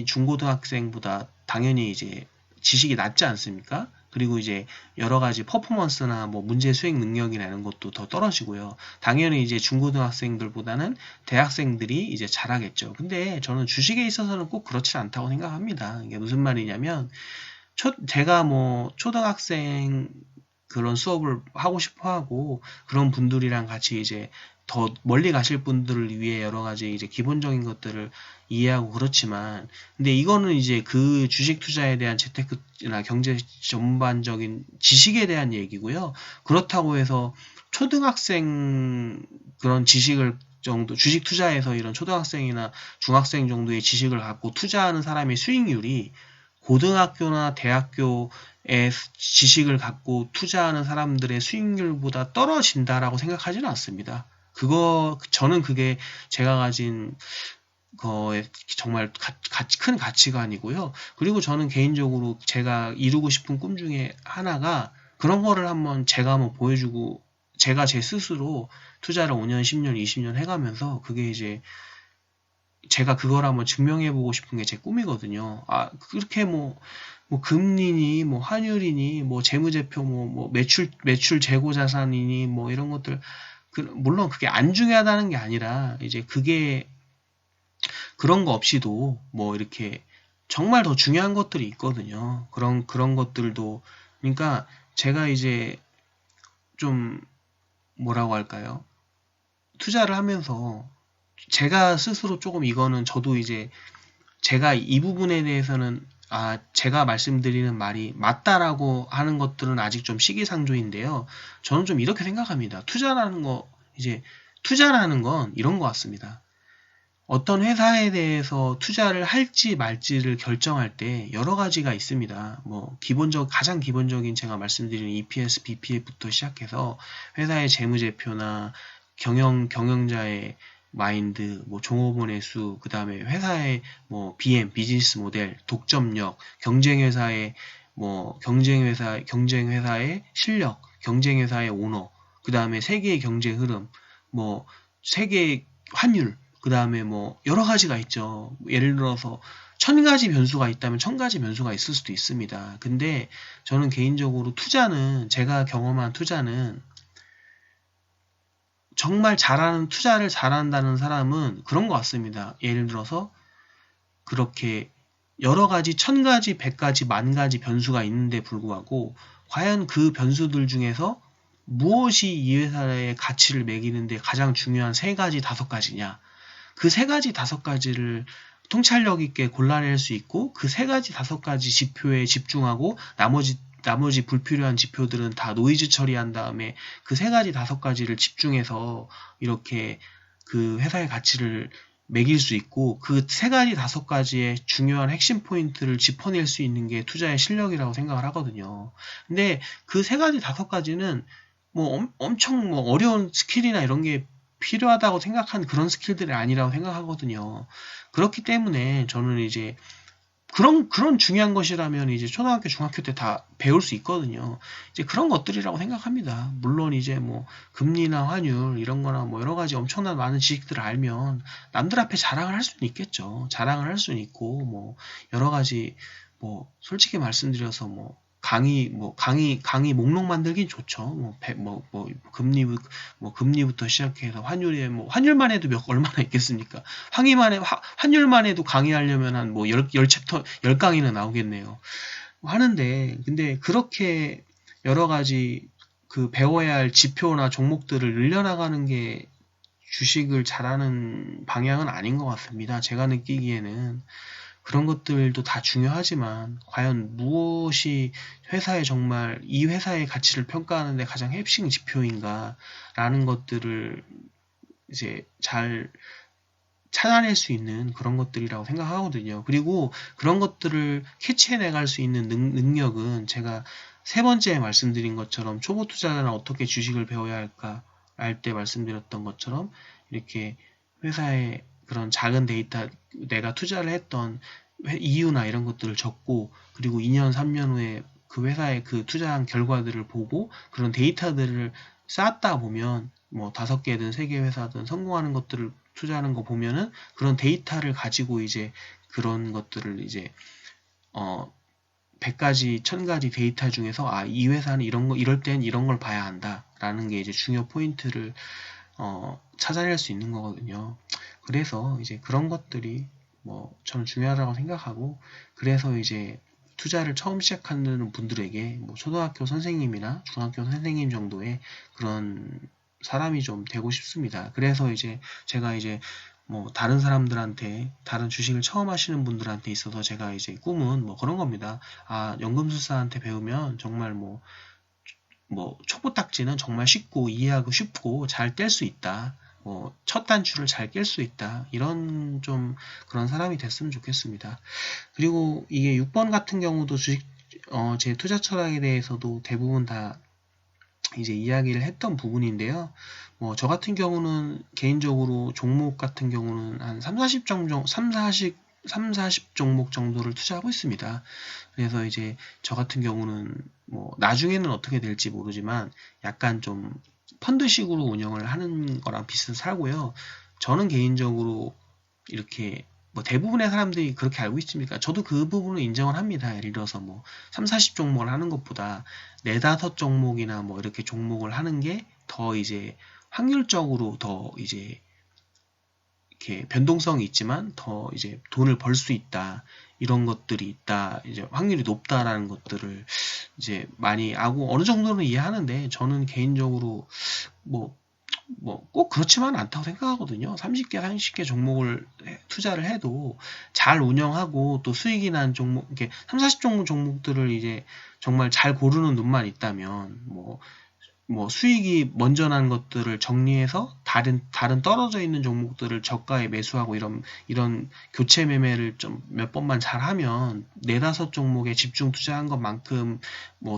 중고등학생보다 당연히 이제 지식이 낮지 않습니까? 그리고 이제 여러 가지 퍼포먼스나 뭐 문제 수행 능력이나 이런 것도 더 떨어지고요. 당연히 이제 중고등학생들보다는 대학생들이 이제 잘하겠죠. 근데 저는 주식에 있어서는 꼭 그렇지 않다고 생각합니다. 이게 무슨 말이냐면, 제가 뭐 초등학생 그런 수업을 하고 싶어 하고 그런 분들이랑 같이 이제 더 멀리 가실 분들을 위해 여러 가지 이제 기본적인 것들을 이해하고 그렇지만, 근데 이거는 이제 그 주식 투자에 대한 재테크나 경제 전반적인 지식에 대한 얘기고요. 그렇다고 해서 초등학생 그런 지식을 정도 주식 투자에서 이런 초등학생이나 중학생 정도의 지식을 갖고 투자하는 사람의 수익률이 고등학교나 대학교의 지식을 갖고 투자하는 사람들의 수익률보다 떨어진다라고 생각하지는 않습니다. 저는 그게 제가 가진 거에 정말 큰 가치관이고요. 그리고 저는 개인적으로 제가 이루고 싶은 꿈 중에 하나가 그런 거를 제가 한번 보여주고, 제가 제 스스로 투자를 5년, 10년, 20년 해가면서 그게 이제 제가 그걸 한번 증명해보고 싶은 게 제 꿈이거든요. 그렇게 뭐 금리니, 뭐 환율이니, 뭐 재무제표, 뭐 매출 재고 자산이니, 뭐 이런 것들, 물론 그게 안 중요하다는 게 아니라, 이제 그게 그런 거 없이도 뭐 이렇게 정말 더 중요한 것들이 있거든요. 그런 것들도, 그러니까 제가 이제 좀 뭐라고 할까요? 투자를 하면서 제가 스스로 조금 이거는 저도 이제 제가 이 부분에 대해서는 제가 말씀드리는 말이 맞다라고 하는 것들은 아직 좀 시기상조인데요. 저는 좀 이렇게 생각합니다. 투자라는 건 이런 것 같습니다. 어떤 회사에 대해서 투자를 할지 말지를 결정할 때 여러 가지가 있습니다. 가장 기본적인 제가 말씀드린 EPS, BPF부터 시작해서 회사의 재무제표나 경영자의 마인드, 종업원의 수, 그 다음에 회사의 비즈니스 모델, 독점력, 경쟁회사의 실력, 경쟁회사의 오너, 그 다음에 세계의 경제 흐름, 세계 환율, 그 다음에 여러 가지가 있죠. 예를 들어서 1000가지 변수가 있다면 1000가지 변수가 있을 수도 있습니다. 근데 저는 개인적으로 제가 경험한 투자는 정말 투자를 잘한다는 사람은 그런 것 같습니다. 예를 들어서 그렇게 여러 가지 1000가지, 100가지, 10,000가지 변수가 있는데 불구하고 과연 그 변수들 중에서 무엇이 이 회사의 가치를 매기는데 가장 중요한 3가지, 5가지냐? 그 3가지, 5가지를 통찰력 있게 골라낼 수 있고 그 3가지, 5가지 지표에 집중하고 나머지 불필요한 지표들은 다 노이즈 처리한 다음에 그 3가지, 5가지를 집중해서 이렇게 그 회사의 가치를 매길 수 있고 그 3가지, 5가지의 중요한 핵심 포인트를 짚어낼 수 있는 게 투자의 실력이라고 생각을 하거든요. 근데 그 3가지, 5가지는 엄청 어려운 스킬이나 이런 게 필요하다고 생각한 그런 스킬들이 아니라고 생각하거든요. 그렇기 때문에 저는 이제 그런 중요한 것이라면 이제 초등학교, 중학교 때 다 배울 수 있거든요. 이제 그런 것들이라고 생각합니다. 물론 이제 금리나 환율 이런 거나 여러 가지 엄청난 많은 지식들을 알면 남들 앞에 자랑을 할 수는 있겠죠. 자랑을 할 수는 있고 여러 가지 뭐 솔직히 말씀드려서 뭐 강의 목록 만들긴 좋죠. 금리부터 시작해서 환율에 환율만 해도 얼마나 있겠습니까? 환율만 해도 강의하려면 한 열 챕터, 10강의는 나오겠네요. 하는데, 근데 그렇게 여러 가지 배워야 할 지표나 종목들을 늘려나가는 게 주식을 잘하는 방향은 아닌 것 같습니다. 제가 느끼기에는. 그런 것들도 다 중요하지만 과연 무엇이 정말 이 회사의 가치를 평가하는 데 가장 핵심 지표인가 라는 것들을 이제 잘 찾아낼 수 있는 그런 것들이라고 생각하거든요. 그리고 그런 것들을 캐치해내갈 수 있는 능력은 제가 세 번째 말씀드린 것처럼 초보 투자자는 어떻게 주식을 배워야 할까 할 때 말씀드렸던 것처럼 이렇게 회사의 그런 작은 데이터, 내가 투자를 했던 이유나 이런 것들을 적고, 그리고 2년, 3년 후에 그 회사의 그 투자한 결과들을 보고 그런 데이터들을 쌓다 보면 5개든 3개 회사든 성공하는 것들을 투자하는 거 보면은 그런 데이터를 가지고 이제 그런 것들을 이제 100가지, 1000가지 데이터 중에서 이 회사는 이럴 땐 이런 걸 봐야 한다라는 게 이제 중요 포인트를 찾아낼 수 있는 거거든요. 그래서 이제 그런 것들이 저는 중요하다고 생각하고, 그래서 이제 투자를 처음 시작하는 분들에게 초등학교 선생님이나 중학교 선생님 정도의 그런 사람이 좀 되고 싶습니다. 그래서 이제 제가 이제 다른 사람들한테, 다른 주식을 처음 하시는 분들한테 있어서 제가 이제 꿈은 그런 겁니다. 연금술사한테 배우면 정말 초보 딱지는 정말 쉽고 이해하고 쉽고 잘 뗄 수 있다. 첫 단추를 잘 깰 수 있다. 이런 좀 그런 사람이 됐으면 좋겠습니다. 그리고 이게 6번 같은 경우도 제 투자 철학에 대해서도 대부분 다 이제 이야기를 했던 부분인데요. 저 같은 경우는 개인적으로 종목 같은 경우는 한 40 종목 정도를 투자하고 있습니다. 그래서 이제 저 같은 경우는 나중에는 어떻게 될지 모르지만 약간 좀 펀드식으로 운영을 하는 거랑 비슷하고요. 저는 개인적으로 이렇게 대부분의 사람들이 그렇게 알고 있습니까? 저도 그 부분을 인정을 합니다. 예를 들어서 3, 40 종목을 하는 것보다 4, 5 종목이나 이렇게 종목을 하는 게 더 이제 확률적으로 더 이제 이렇게 변동성이 있지만 더 이제 돈을 벌 수 있다. 이런 것들이 있다. 이제 확률이 높다라는 것들을 이제 많이 알고 어느 정도는 이해하는데, 저는 개인적으로 꼭 그렇지만 않다고 생각하거든요. 30개, 30개 종목을 투자를 해도 잘 운영하고 또 수익이 난 종목, 이렇게 3, 40종목 종목들을 이제 정말 잘 고르는 눈만 있다면, 수익이 먼저 난 것들을 정리해서 다른 떨어져 있는 종목들을 저가에 매수하고 이런 교체 매매를 좀 몇 번만 잘 하면 4, 5 종목에 집중 투자한 것만큼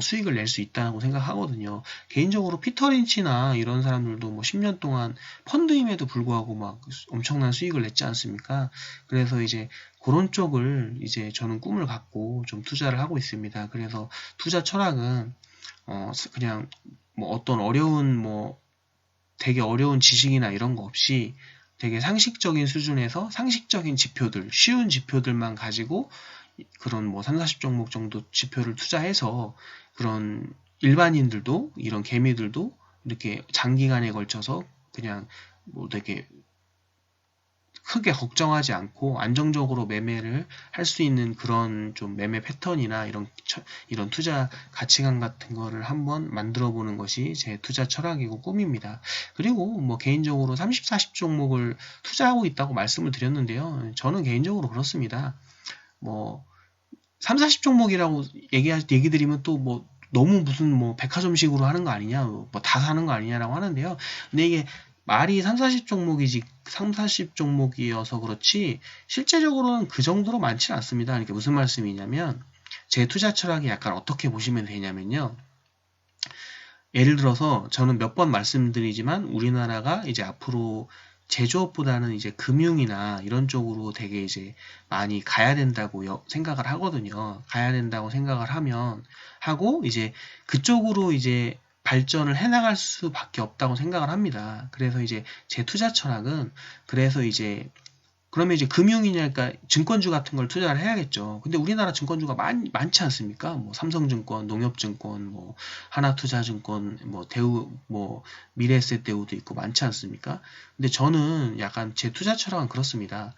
수익을 낼 수 있다고 생각하거든요. 개인적으로 피터 린치나 이런 사람들도 10년 동안 펀드임에도 불구하고 막 엄청난 수익을 냈지 않습니까? 그래서 이제 그런 쪽을 이제 저는 꿈을 갖고 좀 투자를 하고 있습니다. 그래서 투자 철학은 그냥 어떤 되게 어려운 지식이나 이런 거 없이 되게 상식적인 수준에서 상식적인 지표들, 쉬운 지표들만 가지고 그런 3, 40 종목 정도 지표를 투자해서 그런 일반인들도, 이런 개미들도 이렇게 장기간에 걸쳐서 그냥 되게 크게 걱정하지 않고 안정적으로 매매를 할 수 있는 그런 좀 매매 패턴이나 이런 투자 가치관 같은 거를 한번 만들어 보는 것이 제 투자 철학이고 꿈입니다. 그리고 개인적으로 30, 40 종목을 투자하고 있다고 말씀을 드렸는데요. 저는 개인적으로 그렇습니다. 3, 40 종목이라고 얘기 드리면 또 너무 무슨 백화점식으로 하는 거 아니냐, 다 사는 거 아니냐라고 하는데요. 근데 이게 말이 3, 40 종목이지 3, 40 종목이어서 그렇지 실제적으로는 그 정도로 많지는 않습니다. 그러니까 무슨 말씀이냐면, 제 투자 철학이 약간 어떻게 보시면 되냐면요. 예를 들어서 저는 몇 번 말씀드리지만 우리나라가 이제 앞으로 제조업보다는 이제 금융이나 이런 쪽으로 되게 이제 많이 가야 된다고 생각을 하거든요. 가야 된다고 생각을 하고 이제 그쪽으로 이제 발전을 해나갈 수밖에 없다고 생각을 합니다. 그래서 이제 제 투자 철학은 그래서 이제 그러면 이제 금융이냐, 그러니까 증권주 같은 걸 투자를 해야겠죠. 근데 우리나라 증권주가 많지 않습니까? 뭐 삼성증권, 농협증권, 뭐 하나투자증권, 뭐 대우, 뭐 미래에셋대우도 있고 많지 않습니까? 근데 저는 약간 제 투자 철학은 그렇습니다.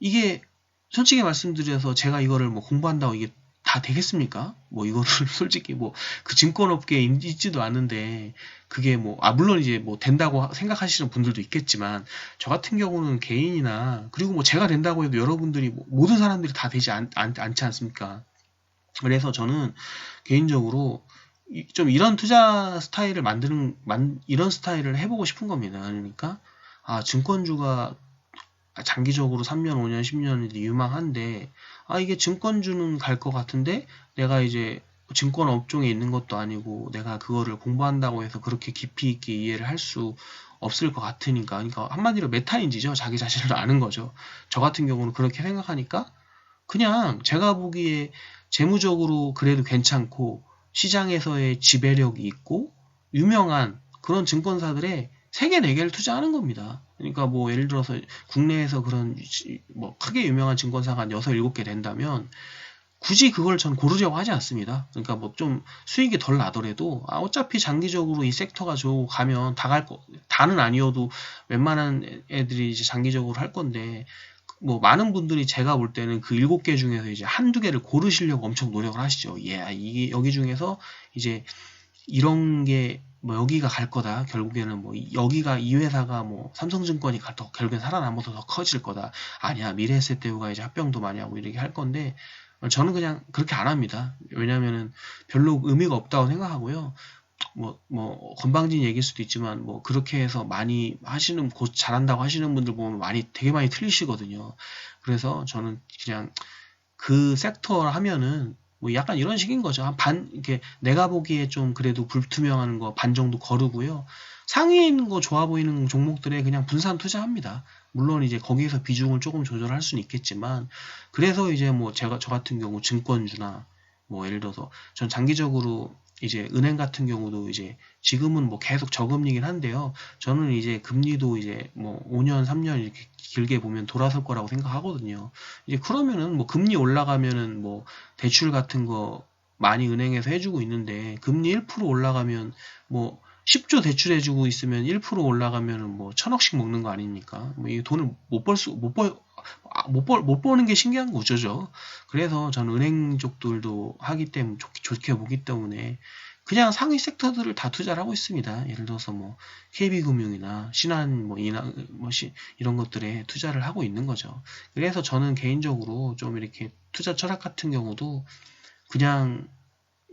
이게 솔직히 말씀드려서 제가 이거를 뭐 공부한다고 이게 다 되겠습니까? 뭐 이거를 솔직히 뭐 그 증권업계에 있지도 않은데 그게 뭐 물론 이제 뭐 된다고 생각하시는 분들도 있겠지만 저 같은 경우는 개인이나 그리고 뭐 제가 된다고 해도 여러분들이 뭐 모든 사람들이 다 되지 않지 않습니까? 그래서 저는 개인적으로 좀 이런 투자 스타일을 이런 스타일을 해보고 싶은 겁니다. 그러니까 증권주가 장기적으로 3년, 5년, 10년 유망한데 이게 증권주는 갈 것 같은데 내가 이제 증권 업종에 있는 것도 아니고 내가 그거를 공부한다고 해서 그렇게 깊이 있게 이해를 할 수 없을 것 같으니까 그러니까 한마디로 메타인지죠. 자기 자신을 아는 거죠. 저 같은 경우는 그렇게 생각하니까 그냥 제가 보기에 재무적으로 그래도 괜찮고 시장에서의 지배력이 있고 유명한 그런 증권사들의 3개, 4개를 투자하는 겁니다. 그러니까 뭐 예를 들어서 국내에서 그런 뭐 크게 유명한 증권사가 한 6, 7개 된다면 굳이 그걸 전 고르려고 하지 않습니다. 그러니까 뭐 좀 수익이 덜 나더라도 어차피 장기적으로 이 섹터가 좋고 가면 다는 아니어도 웬만한 애들이 이제 장기적으로 할 건데 뭐 많은 분들이 제가 볼 때는 그 7개 중에서 이제 한두 개를 고르시려고 엄청 노력을 하시죠. 이게 여기 중에서 이제 이런 게 뭐 여기가 갈 거다. 결국에는 뭐 여기가 이 회사가 뭐 삼성증권이 더 결국엔 살아남아서 더 커질 거다. 아니야. 미래에셋대우가 이제 합병도 많이 하고 이렇게 할 건데 저는 그냥 그렇게 안 합니다. 왜냐면은 별로 의미가 없다고 생각하고요. 건방진 얘기일 수도 있지만, 그렇게 해서 많이 곧 잘한다고 하시는 분들 보면 되게 많이 틀리시거든요. 그래서 저는 그냥 그 섹터 하면은, 약간 이런 식인 거죠. 이렇게 내가 보기에 좀 그래도 불투명한 거 반 정도 거르고요. 상위에 있는 거 좋아 보이는 종목들에 그냥 분산 투자합니다. 물론 이제 거기에서 비중을 조금 조절할 수는 있겠지만, 그래서 이제 저 같은 경우 증권주나, 예를 들어서 전 장기적으로 이제 은행 같은 경우도 이제 지금은 계속 저금리긴 한데요. 저는 이제 금리도 이제 5년, 3년 이렇게 길게 보면 돌아설 거라고 생각하거든요. 이제 그러면은 금리 올라가면은 대출 같은 거 많이 은행에서 해주고 있는데 금리 1% 올라가면 10조 대출해주고 있으면 1% 올라가면은 1,000억씩 먹는 거 아닙니까? 이 돈을 못 버는 게 신기한 구조죠. 그래서 저는 은행 쪽들도 하기 때문에 좋게 보기 때문에 그냥 상위 섹터들을 다 투자를 하고 있습니다. 예를 들어서 KB금융이나 신한 이런 것들에 투자를 하고 있는 거죠. 그래서 저는 개인적으로 좀 이렇게 투자 철학 같은 경우도 그냥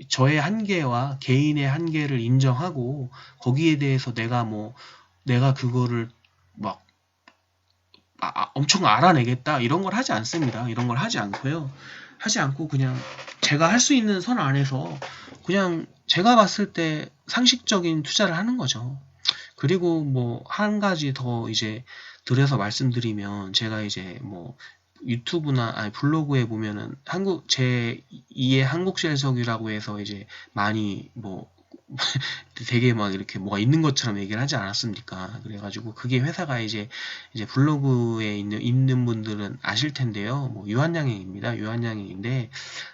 저의 한계와 개인의 한계를 인정하고 거기에 대해서 내가 그거를 엄청 알아내겠다 이런 걸 하지 않습니다. 이런 걸 하지 않고요. 하지 않고 그냥 제가 할 수 있는 선 안에서 그냥 제가 봤을 때 상식적인 투자를 하는 거죠. 그리고 한 가지 더 이제 들여서 말씀드리면 제가 이제 유튜브나 블로그에 보면은 제 2의 한국실석이라고 해서 이제 많이 되게 이렇게 뭐가 있는 것처럼 얘기를 하지 않았습니까? 그래가지고 그게 회사가 이제 블로그에 있는 분들은 아실 텐데요. 유한양행입니다. 유한양행인데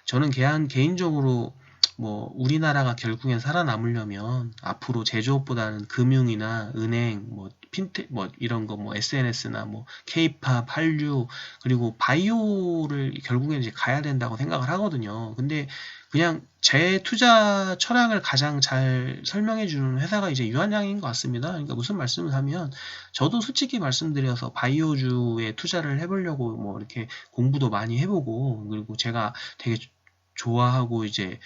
저는 개인적으로 우리나라가 결국엔 살아남으려면 앞으로 제조업보다는 금융이나 은행, 핀텍, 이런 거, SNS나 K-팝, 한류, 그리고 바이오를 결국엔 이제 가야 된다고 생각을 하거든요. 근데 그냥 제 투자 철학을 가장 잘 설명해주는 회사가 이제 유한양인 것 같습니다. 그러니까 무슨 말씀을 하면 저도 솔직히 말씀드려서 바이오주에 투자를 해보려고 이렇게 공부도 많이 해보고 그리고 제가 되게 좋아하고 이제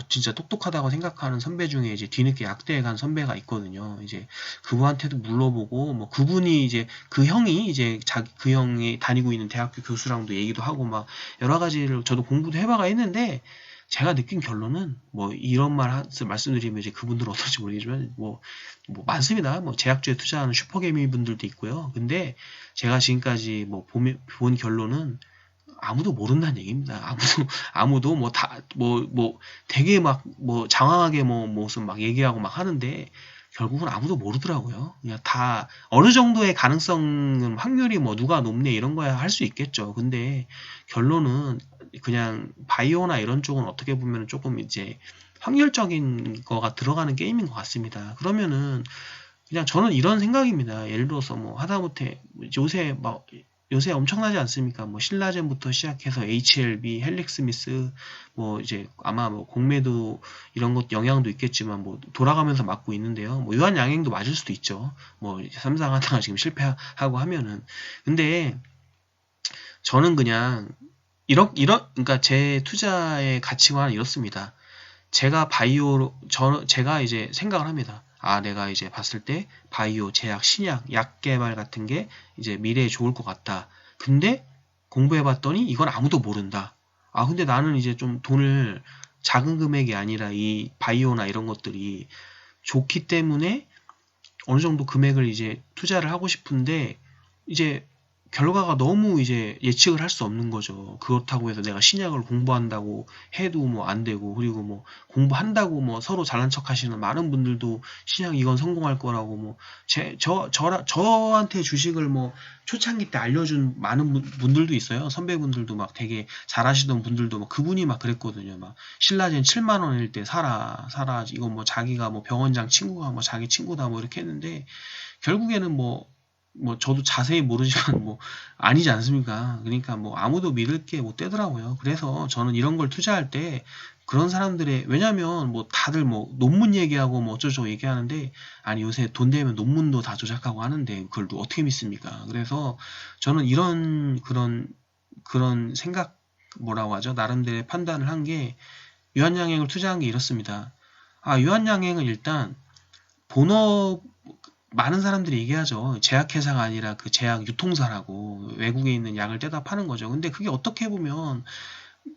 진짜 똑똑하다고 생각하는 선배 중에 이제 뒤늦게 약대에 간 선배가 있거든요. 이제 그분한테도 물어보고 그분이 이제 그 형이 다니고 있는 대학교 교수랑도 얘기도 하고 여러 가지를 저도 공부도 해봐가 했는데 제가 느낀 결론은 이런 말씀드리면 이제 그분들은 어떨지 모르겠지만 많습니다. 제약주에 투자하는 슈퍼개미 분들도 있고요. 근데 제가 지금까지 본 결론은 아무도 모른다는 얘기입니다. 아무도 되게 장황하게 무슨 얘기하고 하는데 결국은 아무도 모르더라고요. 그냥 다 어느 정도의 가능성은 확률이 뭐 누가 높네 이런 거야 할 수 있겠죠. 근데 결론은 그냥 바이오나 이런 쪽은 어떻게 보면 조금 이제 확률적인 거가 들어가는 게임인 것 같습니다. 그러면은 그냥 저는 이런 생각입니다. 예를 들어서 뭐 하다못해 요새 막 요새 엄청나지 않습니까? 뭐 신라젠부터 시작해서 HLB, 헬릭스미스, 뭐 이제 아마 뭐 공매도 이런 것 영향도 있겠지만 뭐 돌아가면서 맞고 있는데요. 뭐 유한양행도 맞을 수도 있죠. 뭐 삼성 하다가 지금 실패하고 하면은 근데 저는 그냥 이런 그러니까 제 투자의 가치관은 이렇습니다. 제가 제가 이제 생각을 합니다. 아, 내가 이제 봤을 때 바이오, 제약, 신약, 약 개발 같은 게 이제 미래에 좋을 것 같다. 근데 공부해봤더니 이건 아무도 모른다. 아, 근데 나는 이제 좀 돈을 작은 금액이 아니라 이 바이오나 이런 것들이 좋기 때문에 어느 정도 금액을 이제 투자를 하고 싶은데 이제 결과가 너무 이제 예측을 할 수 없는 거죠. 그렇다고 해서 내가 신약을 공부한다고 해도 뭐 안 되고 그리고 뭐 공부한다고 뭐 서로 잘난 척 하시는 많은 분들도 신약 이건 성공할 거라고 뭐 저한테 주식을 뭐 초창기 때 알려준 많은 분들도 있어요. 선배분들도 막 되게 잘하시던 분들도 막 그분이 막 그랬거든요. 막 신라젠 7만 원일 때 사라 이거 뭐 자기가 뭐 병원장 친구가 뭐 자기 친구다 뭐 이렇게 했는데 결국에는 뭐 저도 자세히 모르지만 뭐 아니지 않습니까? 그러니까 뭐 아무도 믿을 게 못 되더라고요. 그래서 저는 이런 걸 투자할 때 그런 사람들의 왜냐면 뭐 다들 뭐 논문 얘기하고 뭐 어쩌고 얘기하는데 아니 요새 돈 되면 논문도 다 조작하고 하는데 그걸 또 어떻게 믿습니까? 그래서 저는 이런 그런 생각 뭐라고 하죠? 나름대로의 판단을 한 게 유한양행을 투자한 게 이렇습니다. 아 유한양행은 일단 본업 많은 사람들이 얘기하죠. 제약회사가 아니라 그 제약 유통사라고 외국에 있는 약을 떼다 파는 거죠. 근데 그게 어떻게 보면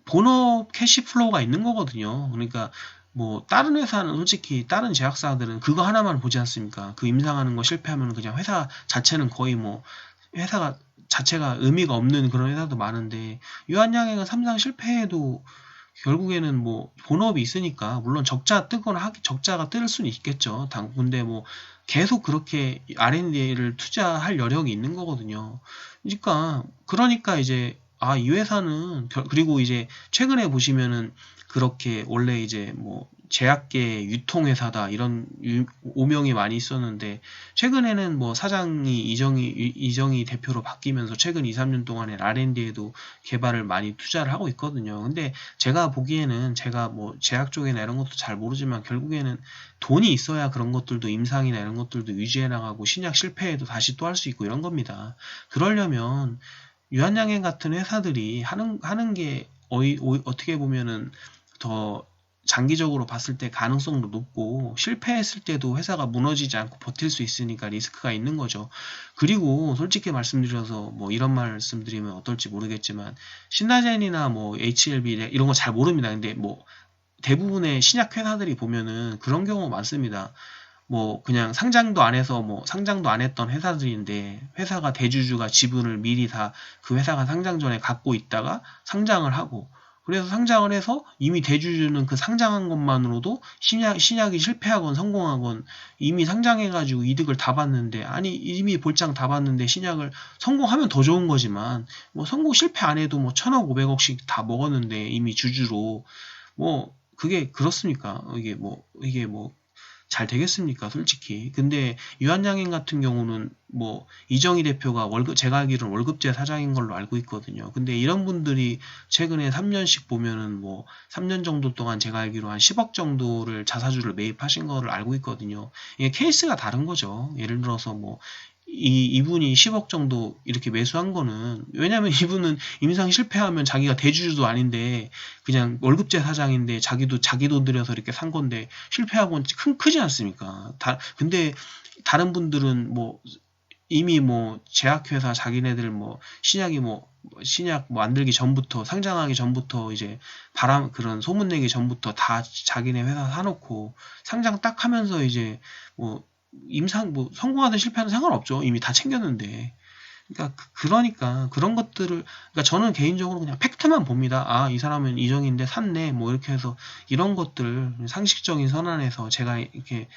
본업 캐시플로우가 있는 거거든요. 그러니까 뭐 다른 회사는 솔직히 다른 제약사들은 그거 하나만 보지 않습니까? 그 임상하는 거 실패하면 그냥 회사 자체는 거의 뭐 회사가 자체가 의미가 없는 그런 회사도 많은데 유한양행은 삼상 실패해도 결국에는 뭐 본업이 있으니까 물론 적자가 뜰 수는 있겠죠. 근데 뭐 계속 그렇게 R&D를 투자할 여력이 있는 거거든요. 그러니까 이제 이 회사는 그리고 이제 최근에 보시면은 그렇게 원래 이제 뭐 제약계 유통회사다 이런 오명이 많이 있었는데 최근에는 뭐 사장이 이정희 대표로 바뀌면서 최근 2, 3년 동안에 R&D에도 개발을 많이 투자를 하고 있거든요. 근데 제가 보기에는 제가 뭐 제약 쪽이나 이런 것도 잘 모르지만 결국에는 돈이 있어야 그런 것들도 임상이나 이런 것들도 유지해 나가고 신약 실패해도 다시 또 할 수 있고 이런 겁니다. 그러려면 유한양행 같은 회사들이 하는 게 어떻게 보면은 더 장기적으로 봤을 때 가능성도 높고 실패했을 때도 회사가 무너지지 않고 버틸 수 있으니까 리스크가 있는 거죠. 그리고 솔직히 말씀드려서 뭐 이런 말씀드리면 어떨지 모르겠지만 신라젠이나 뭐 HLB 이런 거 잘 모릅니다. 근데 뭐 대부분의 신약 회사들이 보면은 그런 경우 많습니다. 뭐 그냥 상장도 안 해서 뭐 상장도 안 했던 회사들인데 회사가 대주주가 지분을 미리 다 그 회사가 상장 전에 갖고 있다가 상장을 하고 그래서 상장을 해서 이미 대주주는 그 상장한 것만으로도 신약이 실패하건 성공하건 이미 상장해가지고 이득을 다 봤는데 아니 이미 볼장 다 봤는데 신약을 성공하면 더 좋은 거지만 뭐 성공 실패 안 해도 뭐 1,000억 500억씩 다 먹었는데 이미 주주로 뭐 그게 그렇습니까? 이게 뭐 잘 되겠습니까? 솔직히. 근데 유한양행 같은 경우는 뭐 이정희 대표가 제가 알기로는 월급제 사장인 걸로 알고 있거든요. 근데 이런 분들이 최근에 3년씩 보면은 뭐 3년 정도 동안 제가 알기로 한 10억 정도를 자사주를 매입하신 거를 알고 있거든요. 이게 케이스가 다른 거죠. 예를 들어서 뭐 이분이 10억 정도 이렇게 매수한 거는 왜냐면 이분은 임상 실패하면 자기가 대주주도 아닌데 그냥 월급제 사장인데 자기도 자기 돈 들여서 이렇게 산 건데 실패하고는 크지 않습니까? 근데 다른 분들은 뭐 이미 뭐 제약회사 자기네들 뭐 신약 뭐 만들기 전부터 상장하기 전부터 이제 그런 소문내기 전부터 다 자기네 회사 사놓고 상장 딱 하면서 이제 뭐 뭐 성공하든 실패하든 상관없죠. 이미 다 챙겼는데. 그러니까 그런 것들을 그러니까 저는 개인적으로 그냥 팩트만 봅니다. 이 사람은 이정인데 샀네. 뭐 이렇게 해서 이런 것들 상식적인 선안에서 제가 이렇게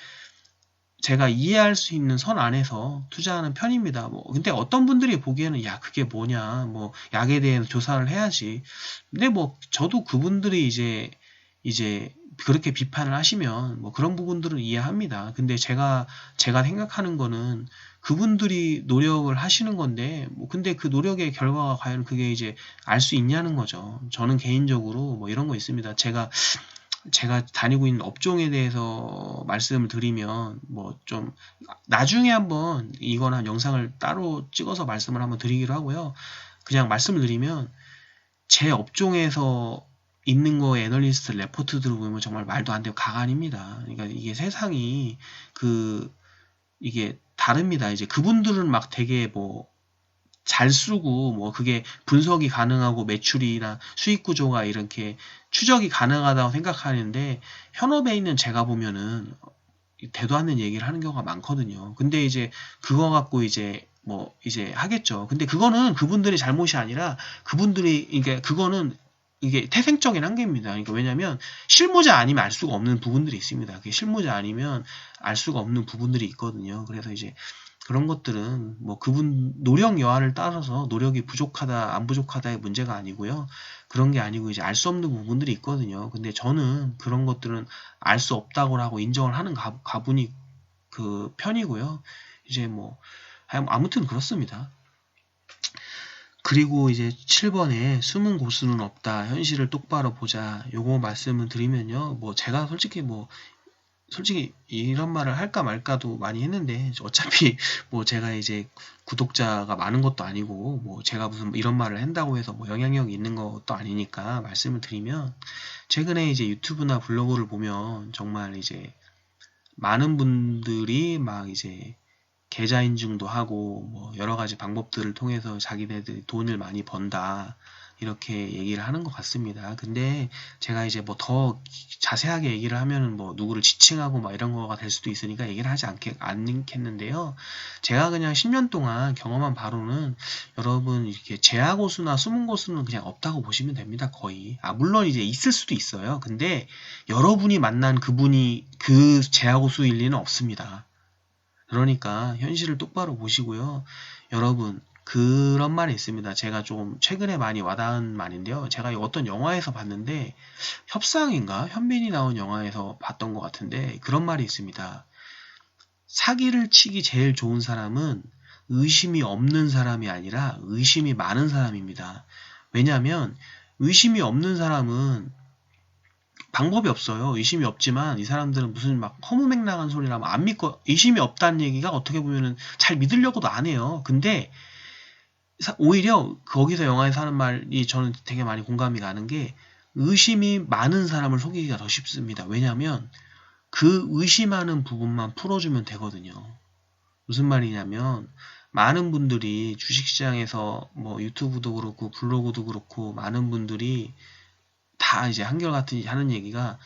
제가 이해할 수 있는 선 안에서 투자하는 편입니다. 뭐 근데 어떤 분들이 보기에는 야 그게 뭐냐 뭐 약에 대해서 조사를 해야지. 근데 뭐 저도 그분들이 이제 그렇게 비판을 하시면 뭐 그런 부분들은 이해합니다. 근데 제가 생각하는 거는 그분들이 노력을 하시는 건데 뭐 근데 그 노력의 결과가 과연 그게 이제 알 수 있냐는 거죠. 저는 개인적으로 뭐 이런 거 있습니다. 제가 다니고 있는 업종에 대해서 말씀을 드리면 뭐 좀 나중에 한번 이건 한 영상을 따로 찍어서 말씀을 한번 드리기로 하고요. 그냥 말씀을 드리면 제 업종에서 있는 거 애널리스트 레포트들을 보면 정말 말도 안 되고 가관입니다. 그러니까 이게 세상이 이게 다릅니다. 이제 그분들은 막 되게 뭐 잘 쓰고 뭐 그게 분석이 가능하고 매출이나 수익 구조가 이렇게 추적이 가능하다고 생각하는데 현업에 있는 제가 보면은 되도 않는 얘기를 하는 경우가 많거든요. 근데 이제 그거 갖고 이제 뭐 이제 하겠죠. 근데 그거는 그분들의 잘못이 아니라 그분들이 이게 그거는 이게 태생적인 한계입니다. 그러니까 왜냐면 실무자 아니면 알 수가 없는 부분들이 있습니다. 그게 실무자 아니면 알 수가 없는 부분들이 있거든요. 그래서 이제 그런 것들은 뭐 그분 노력 여하를 따라서 노력이 부족하다 안 부족하다의 문제가 아니고요. 그런 게 아니고 이제 알 수 없는 부분들이 있거든요. 근데 저는 그런 것들은 알 수 없다고 하고 인정을 하는 가분이 그 편이고요. 이제 뭐 아무튼 그렇습니다. 그리고 이제 7번에 숨은 고수는 없다. 현실을 똑바로 보자. 요거 말씀을 드리면요. 뭐 제가 솔직히 이런 말을 할까 말까도 많이 했는데 어차피 뭐 제가 이제 구독자가 많은 것도 아니고 뭐 제가 무슨 이런 말을 한다고 해서 뭐 영향력이 있는 것도 아니니까 말씀을 드리면 최근에 이제 유튜브나 블로그를 보면 정말 이제 많은 분들이 막 이제 계좌 인증도 하고 뭐 여러 가지 방법들을 통해서 자기네들이 돈을 많이 번다 이렇게 얘기를 하는 것 같습니다. 근데 제가 이제 뭐 더 자세하게 얘기를 하면은 뭐 누구를 지칭하고 막 이런 거가 될 수도 있으니까 얘기를 하지 않겠는데요. 제가 그냥 10년 동안 경험한 바로는 여러분 이렇게 제하고수나 숨은고수는 그냥 없다고 보시면 됩니다. 거의. 물론 이제 있을 수도 있어요. 근데 여러분이 만난 그분이 그 제하고수일 리는 없습니다. 그러니까 현실을 똑바로 보시고요. 여러분 그런 말이 있습니다. 제가 좀 최근에 많이 와닿은 말인데요. 제가 어떤 영화에서 봤는데 협상인가? 현빈이 나온 영화에서 봤던 것 같은데 그런 말이 있습니다. 사기를 치기 제일 좋은 사람은 의심이 없는 사람이 아니라 의심이 많은 사람입니다. 왜냐하면 의심이 없는 사람은 방법이 없어요. 의심이 없지만 이 사람들은 무슨 막 허무맹랑한 소리라면 안 믿고 의심이 없다는 얘기가 어떻게 보면은 잘 믿으려고도 안 해요. 근데 오히려 거기서 영화에서 하는 말이 저는 되게 많이 공감이 가는 게 의심이 많은 사람을 속이기가 더 쉽습니다. 왜냐하면 그 의심하는 부분만 풀어주면 되거든요. 무슨 말이냐면 많은 분들이 주식시장에서 뭐 유튜브도 그렇고 블로그도 그렇고 많은 분들이 다 이제 한결같이 하는 얘기가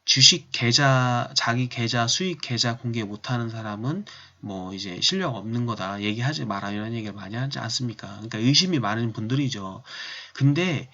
주식 계좌, 자기 계좌, 수익 계좌 공개 못하는 사람은 뭐 이제 실력 없는 거다. 얘기하지 마라. 이런 얘기를 많이 하지 않습니까? 그러니까 의심이 많은 분들이죠. 근데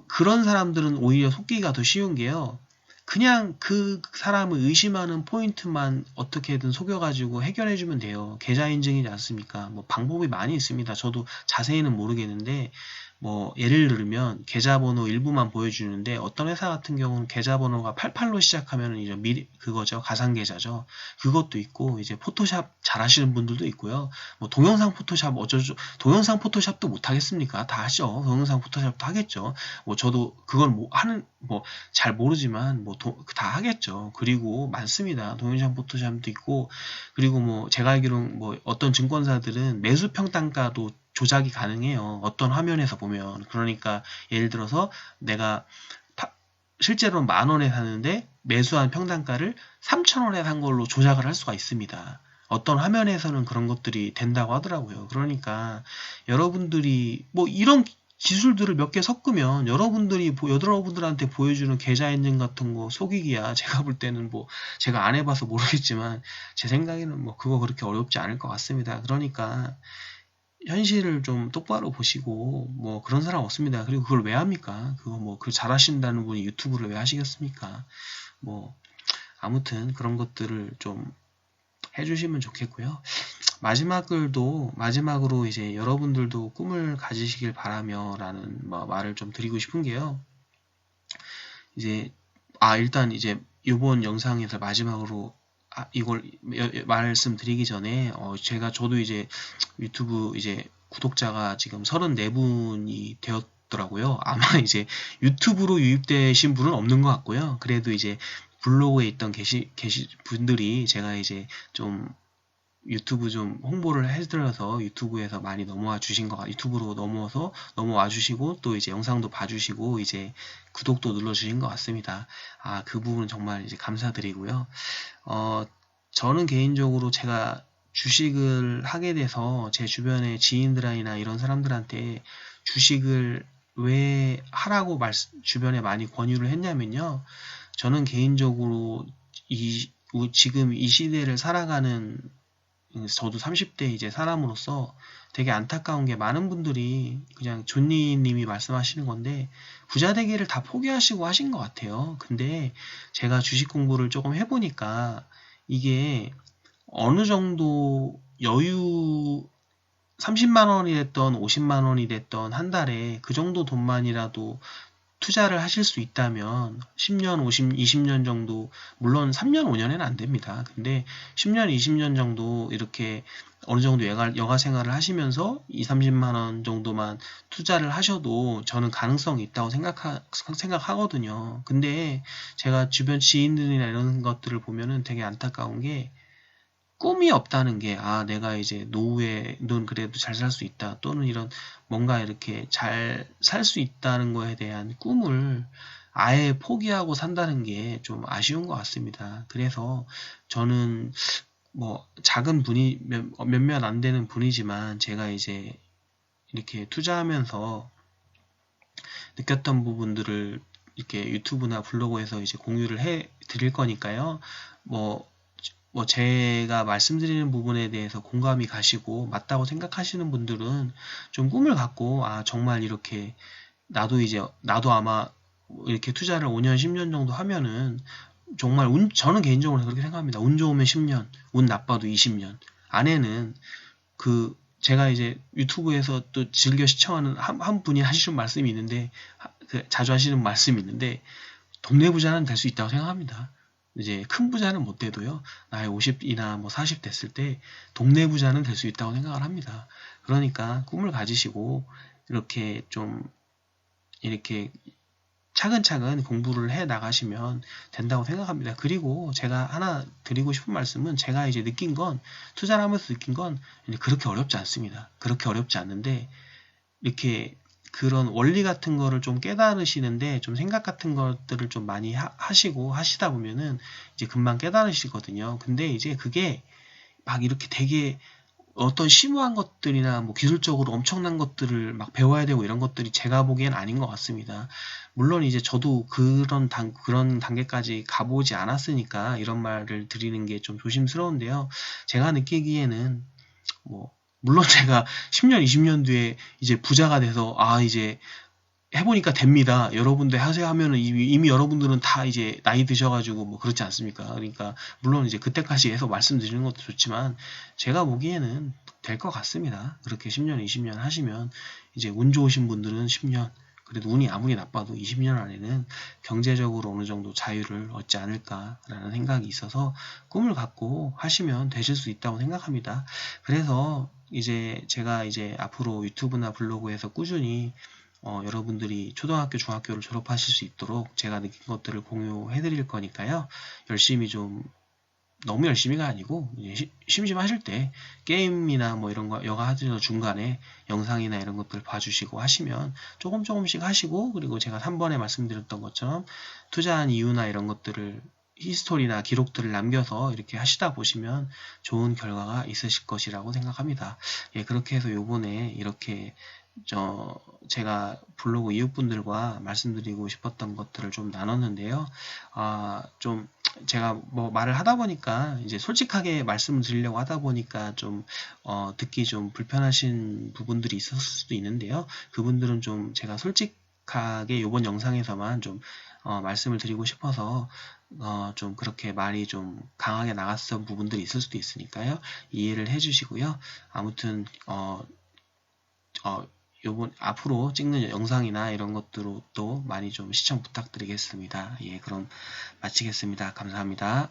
그런 사람들은 오히려 속기가 더 쉬운 게요. 그냥 그 사람을 의심하는 포인트만 어떻게든 속여가지고 해결해주면 돼요. 계좌 인증이지 않습니까? 뭐 방법이 많이 있습니다. 저도 자세히는 모르겠는데 뭐 예를 들면 계좌번호 일부만 보여주는데 어떤 회사 같은 경우는 계좌번호가 88로 시작하면 이제 그거죠. 가상 계좌죠. 그것도 있고 이제 포토샵 잘하시는 분들도 있고요. 뭐 동영상 포토샵 동영상 포토샵도 못 하겠습니까? 다 하죠. 동영상 포토샵도 하겠죠. 뭐 저도 그걸 뭐 하는 뭐 잘 모르지만 뭐 다 하겠죠. 그리고 많습니다. 동영상 포토샵도 있고 그리고 뭐 제가 알기로는 뭐 어떤 증권사들은 매수 평단가도 조작이 가능해요. 어떤 화면에서 보면. 그러니까 예를 들어서 내가 실제로 10,000원에 사는데 매수한 평단가를 3,000원에 산 걸로 조작을 할 수가 있습니다. 어떤 화면에서는 그런 것들이 된다고 하더라고요. 그러니까 여러분들이 뭐 이런 기술들을 몇 개 섞으면 여러분들한테 보여주는 계좌 인증 같은 거 속이기야. 제가 볼 때는 뭐 제가 안 해봐서 모르겠지만 제 생각에는 뭐 그거 그렇게 어렵지 않을 것 같습니다. 그러니까 현실을 좀 똑바로 보시고 뭐 그런 사람 없습니다. 그리고 그걸 왜 합니까? 그거 뭐 그 잘하신다는 분이 유튜브를 왜 하시겠습니까? 뭐 아무튼 그런 것들을 좀 해주시면 좋겠고요. 마지막으로 이제 여러분들도 꿈을 가지시길 바라며 라는 말을 좀 드리고 싶은 게요. 이제 일단 이제 이번 영상에서 마지막으로 이걸 말씀드리기 전에 저도 이제 유튜브 이제 구독자가 지금 34분이 되었더라고요. 아마 이제 유튜브로 유입되신 분은 없는 것 같고요. 그래도 이제 블로그에 있던 계시 분들이 제가 이제 좀 유튜브 좀 홍보를 해드려서 유튜브에서 많이 유튜브로 넘어와 주시고 또 이제 영상도 봐주시고 이제 구독도 눌러주신 것 같습니다. 그 부분은 정말 이제 감사드리고요. 저는 개인적으로 제가 주식을 하게 돼서 제 주변의 지인들이나 이런 사람들한테 주식을 왜 하라고 주변에 많이 권유를 했냐면요. 저는 개인적으로 지금 이 시대를 살아가는 저도 30대 이제 사람으로서 되게 안타까운 게 많은 분들이 그냥 존니님이 말씀하시는 건데 부자 되기를 다 포기하시고 하신 것 같아요. 근데 제가 주식 공부를 조금 해보니까 이게 어느 정도 여유 30만 원이 됐던 50만 원이 됐던 한 달에 그 정도 돈만이라도 투자를 하실 수 있다면 10년, 20년 정도, 물론 3년, 5년에는 안 됩니다. 근데 10년, 20년 정도 이렇게 어느 정도 여가 생활을 하시면서 2, 30만 원 정도만 투자를 하셔도 저는 가능성이 있다고 생각하거든요. 근데 제가 주변 지인들이나 이런 것들을 보면은 되게 안타까운 게 꿈이 없다는 게, 내가 이제 노후에는 그래도 잘 살 수 있다. 또는 이런 뭔가 이렇게 잘 살 수 있다는 거에 대한 꿈을 아예 포기하고 산다는 게 좀 아쉬운 것 같습니다. 그래서 저는 작은 몇몇 안 되는 분이지만 제가 이제 이렇게 투자하면서 느꼈던 부분들을 이렇게 유튜브나 블로그에서 이제 공유를 해 드릴 거니까요. 제가 말씀드리는 부분에 대해서 공감이 가시고 맞다고 생각하시는 분들은 좀 꿈을 갖고 정말 이렇게 나도 아마 이렇게 투자를 5년 10년 정도 하면은 정말 저는 개인적으로 그렇게 생각합니다. 운 좋으면 10년, 운 나빠도 20년 안에는 제가 이제 유튜브에서 또 즐겨 시청하는 한 분이 하시는 말씀이 있는데 자주 하시는 말씀이 있는데 동네 부자는 될 수 있다고 생각합니다. 이제 큰 부자는 못 돼도요. 나이 50이나 40 됐을 때 동네 부자는 될 수 있다고 생각을 합니다. 그러니까 꿈을 가지시고 이렇게 차근차근 공부를 해 나가시면 된다고 생각합니다. 그리고 제가 하나 드리고 싶은 말씀은 제가 이제 투자를 하면서 느낀 건 그렇게 어렵지 않습니다. 그렇게 어렵지 않는데 이렇게 그런 원리 같은 거를 좀 깨달으시는데 좀 생각 같은 것들을 좀 많이 하시다 보면은 이제 금방 깨달으시거든요. 근데 이제 그게 막 이렇게 되게 어떤 심오한 것들이나 기술적으로 엄청난 것들을 막 배워야 되고 이런 것들이 제가 보기엔 아닌 것 같습니다. 물론 이제 저도 그런 단계까지 가보지 않았으니까 이런 말을 드리는 게 좀 조심스러운데요. 제가 느끼기에는 물론 제가 10년, 20년 뒤에 이제 부자가 돼서 이제 해보니까 됩니다. 여러분들 하세요 하면은 이미 여러분들은 다 이제 나이 드셔가지고 그렇지 않습니까? 그러니까 물론 이제 그때까지 해서 말씀드리는 것도 좋지만 제가 보기에는 될 것 같습니다. 그렇게 10년, 20년 하시면 이제 운 좋으신 분들은 10년, 그래도 운이 아무리 나빠도 20년 안에는 경제적으로 어느 정도 자유를 얻지 않을까라는 생각이 있어서 꿈을 갖고 하시면 되실 수 있다고 생각합니다. 그래서 이제 제가 이제 앞으로 유튜브나 블로그에서 꾸준히 여러분들이 초등학교, 중학교를 졸업하실 수 있도록 제가 느낀 것들을 공유해 드릴 거니까요. 열심히 너무 열심히가 아니고 심심하실 때 게임이나 이런 거 여가 하시는 중간에 영상이나 이런 것들 봐주시고 하시면 조금씩 하시고, 그리고 제가 3번에 말씀드렸던 것처럼 투자한 이유나 이런 것들을 히스토리나 기록들을 남겨서 이렇게 하시다 보시면 좋은 결과가 있으실 것이라고 생각합니다. 그렇게 해서 요번에 이렇게 제가 블로그 이웃분들과 말씀드리고 싶었던 것들을 좀 나눴는데요. 좀 제가 말을 하다 보니까 이제 솔직하게 말씀을 드리려고 하다 보니까 듣기 좀 불편하신 부분들이 있었을 수도 있는데요. 그분들은 제가 솔직하게 이번 영상에서만 말씀을 드리고 싶어서 좀 그렇게 말이 좀 강하게 나갔던 부분들이 있을 수도 있으니까요. 이해를 해주시고요. 아무튼 요번 앞으로 찍는 영상이나 이런 것들도 많이 좀 시청 부탁드리겠습니다. 예, 그럼 마치겠습니다. 감사합니다.